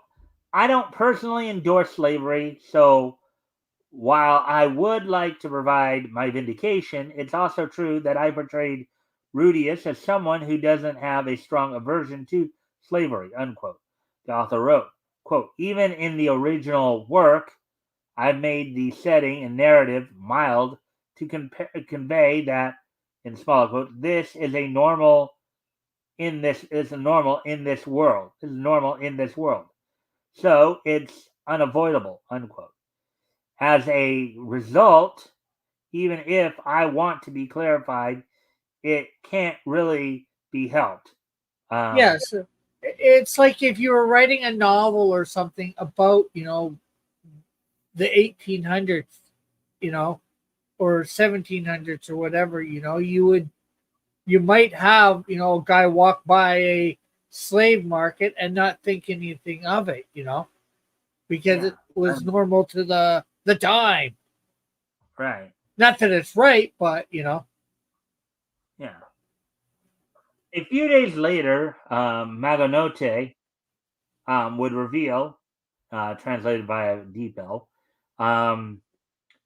I don't personally endorse slavery, so while I would like to provide my vindication, it's also true that I portrayed Rudius as someone who doesn't have a strong aversion to slavery, unquote. The author wrote, quote, even in the original work, I've made the setting and narrative mild to convey that, in small quote, this is a normal in this is normal in this world. This is normal in this world. So it's unavoidable, unquote. As a result, even if I want to be clarified, it can't really be helped. Yes. It's like if you were writing a novel or something about, the 1800s, you know, or 1700s or whatever, you might have, a guy walk by a slave market and not think anything of it, because Yeah, it was normal to the time. right. Not that it's right, but Yeah. A few days later, Maganote would reveal, translated by Deepel, um,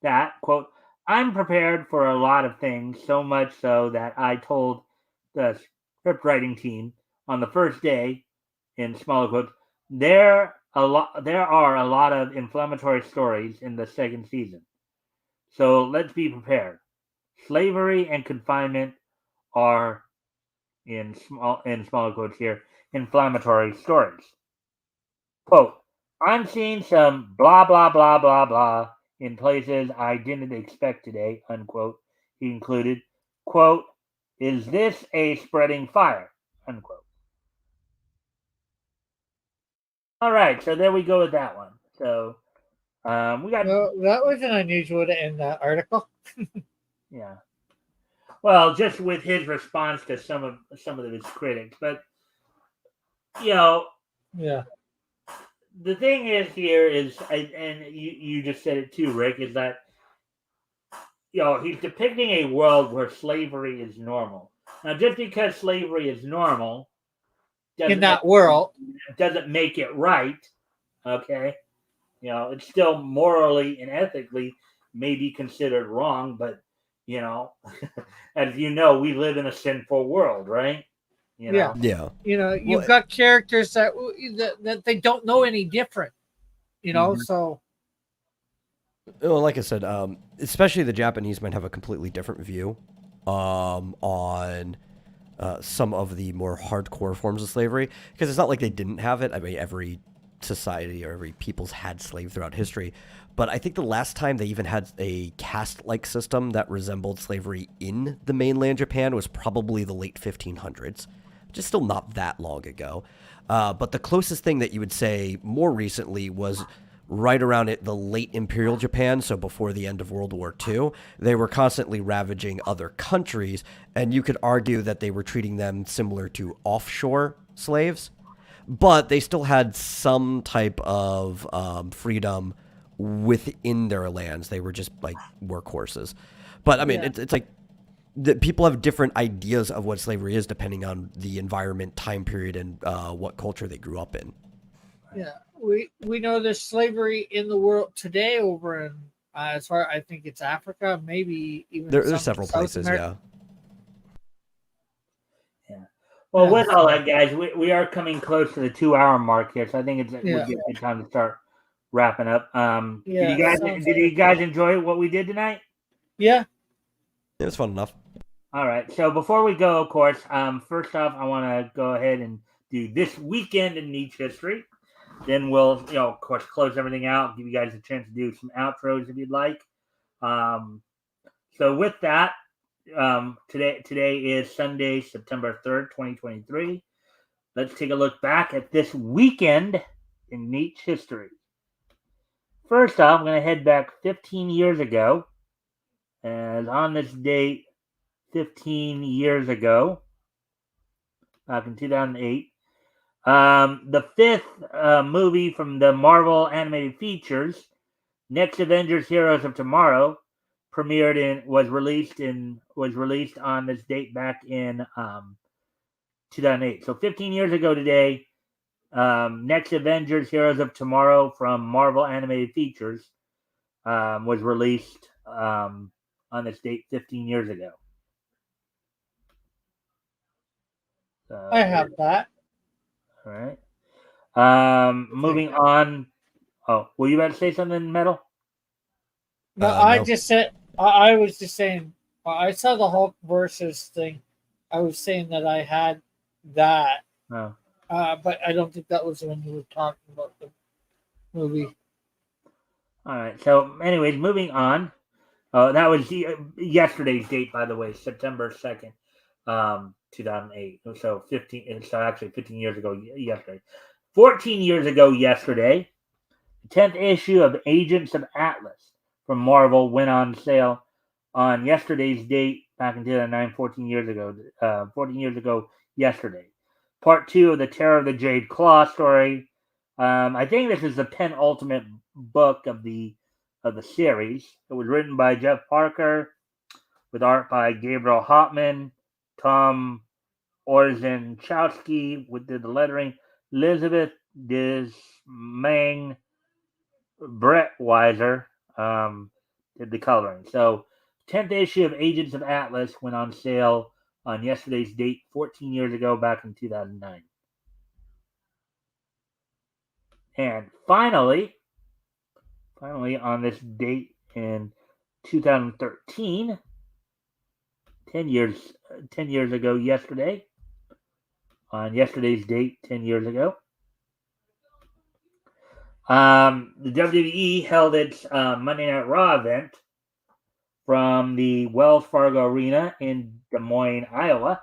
that, quote, I'm prepared for a lot of things, so much so that I told the script writing team on the first day, in smaller quotes, there are a lot of inflammatory stories in the second season. So let's be prepared. Slavery and confinement are in smaller quotes here, inflammatory stories. Quote, I'm seeing some blah, blah, blah, blah, blah in places I didn't expect today, unquote. He included, quote, is this a spreading fire, unquote. All right, so there we go with that one. So we got, well, that was an unusual to end that article. yeah. Well, just with his response to some of his critics, but you know, Yeah. the thing is here is, and you just said it too, Rick, is that he's depicting a world where slavery is normal. Now, just because slavery is normal In doesn't make, that world. doesn't make it right. Okay, it's still morally and ethically may be considered wrong, but as you know, we live in a sinful world, right? You Yeah. know, Yeah. You've Well, got characters that they don't know any different. Mhm. So well, like I said, especially the Japanese might have a completely different view on some of the more hardcore forms of slavery, because it's not like they didn't have it. I mean, every society or every people's had slave throughout history. But I think the last time they even had a caste-like system that resembled slavery in the mainland Japan was probably the late 1500s, which is still not that long ago. But the closest thing that you would say more recently was right around it, the late Imperial Japan, so before the end of World War II. They were constantly ravaging other countries, and you could argue that they were treating them similar to offshore slaves, but they still had some type of freedom within their lands. They were just like workhorses. But I mean, yeah, it's like people have different ideas of what slavery is depending on the environment, time period, and what culture they grew up in. yeah. We know there's slavery in the world today over in as far I think it's Africa, maybe even There's some several South places, America. yeah. Yeah. Well, Yeah, with all so that, guys, we are coming close to the 2 hour mark here, so I think it would yeah, be a good time to start wrapping up. Did you yeah. guys Sounds did you good. guys enjoy what we did tonight? Yeah, It was fun enough. All right. So before we go, of course, first off, I want to go ahead and do this weekend in Nietzsche history. Then we'll, of course, close everything out. Give you guys a chance to do some outros if you'd like. Um, so with that, today is Sunday, September 3rd, 2023. Let's take a look back at this weekend in Nietzsche history. First off, I'm going to head back 15 years ago. And on this date, 15 years ago, back in 2008, the fifth movie from the Marvel animated features, Next Avengers: Heroes of Tomorrow, was released on this date back in 2008. So 15 years ago today, Next Avengers: Heroes of Tomorrow from Marvel animated features was released on this date 15 years ago. I So have that. all right. Moving on. Oh, were you about to say something, Metal? No, I No. just said I was just saying I saw the Hulk versus thing. I was saying that I had that, No. but I don't think that was when you were talking about the movie. All right. So, anyways, moving on. That was yesterday's date, by the way, September 2nd, 2008. So 15. So actually, 15 years ago yesterday. 14 years ago yesterday, the 10th issue of Agents of Atlas from Marvel went on sale on yesterday's date back in 2009. 14 years ago. 14 years ago yesterday. Part 2 of the Terror of the Jade Claw story. I think this is the penultimate book of the series. It was written by Jeff Parker with art by Gabriel Hopman, Tom Orzechowski with the lettering, Elizabeth Dismang, Brett Weiser did the coloring. So, 10th issue of Agents of Atlas went on sale on yesterday's date 14 years ago, back in 2009. And finally, on this date in 2013, 10 years ago yesterday, on yesterday's date 10 years ago, the WWE held its Monday Night Raw event from the Wells Fargo Arena in Des Moines, Iowa.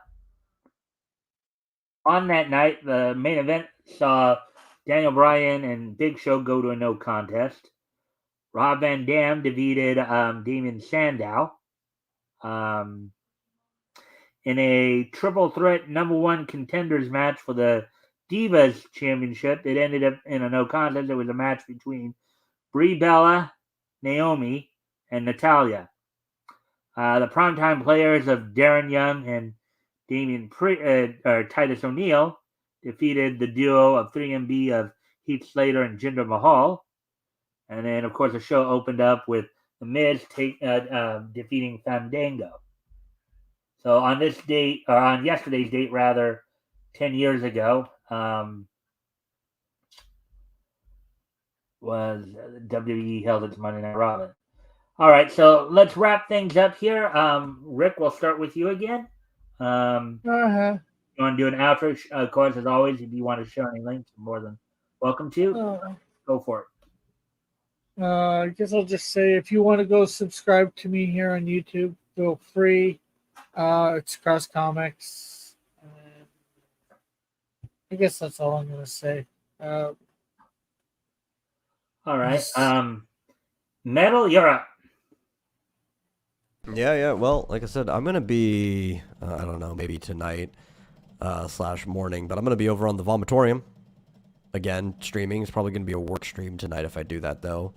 On that night, the main event saw Daniel Bryan and Big Show go to a no contest. Rob Van Dam defeated Damien Sandow. Um, in a triple threat number one contenders match for the Divas Championship. It ended up in a no contest. It was a match between Brie Bella, Naomi, and Natalia. The primetime players of Darren Young and Titus O'Neil defeated the duo of 3MB of Heath Slater and Jinder Mahal. And then, of course, the show opened up with The Miz defeating Fandango. So on this date, or on yesterday's date rather, 10 years ago, was WWE held its Monday Night Raw. All right, so let's wrap things up here. Rick, we'll start with you again. You want to do an outro? Of course, as always, if you want to share any links, you're more than welcome to. Go for it. I guess I'll just say if you want to go subscribe to me here on YouTube, feel free. It's Cross Comics. I guess that's all I'm going to say. All right. Metal, you're up. Yeah. Well, like I said, I'm gonna be I don't know, maybe tonight / morning, but I'm gonna be over on the Vomitorium again streaming. It's probably gonna be a work stream tonight if I do that though.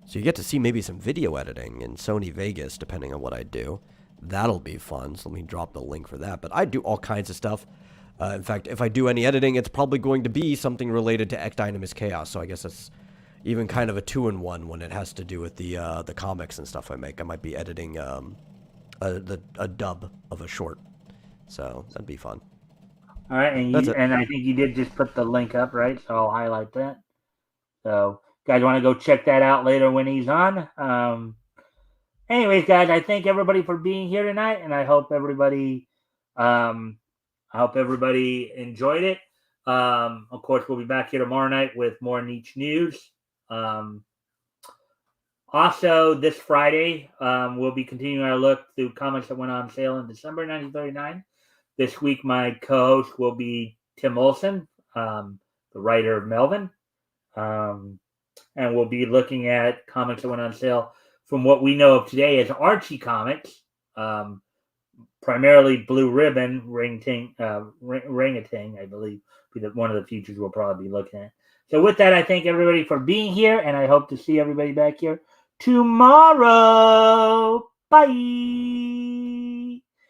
So you get to see maybe some video editing in Sony Vegas, depending on what I do. That'll be fun. So let me drop the link for that. But I do all kinds of stuff. In fact, if I do any editing, it's probably going to be something related to Ecdynamis Chaos. So I guess it's even kind of a 2-in-1 when it has to do with the comics and stuff I make. I might be editing a dub of a short. So that'd be fun. All right, and I think you did just put the link up, right? So I'll highlight that. So guys want to go check that out later when he's on. Anyways, guys, I thank everybody for being here tonight, and I hope everybody enjoyed it. Of course, we'll be back here tomorrow night with more niche news. Also, this Friday, we'll be continuing our look through comics that went on sale in December 1939. This week, my co-host will be Tim Olson, the writer of Melvin. And we'll be looking at comics that went on sale from what we know of today as Archie Comics, primarily Blue Ribbon, Ring-a-Ting, I believe, be one of the features we'll probably be looking at. So with that, I thank everybody for being here, and I hope to see everybody back here tomorrow. Bye.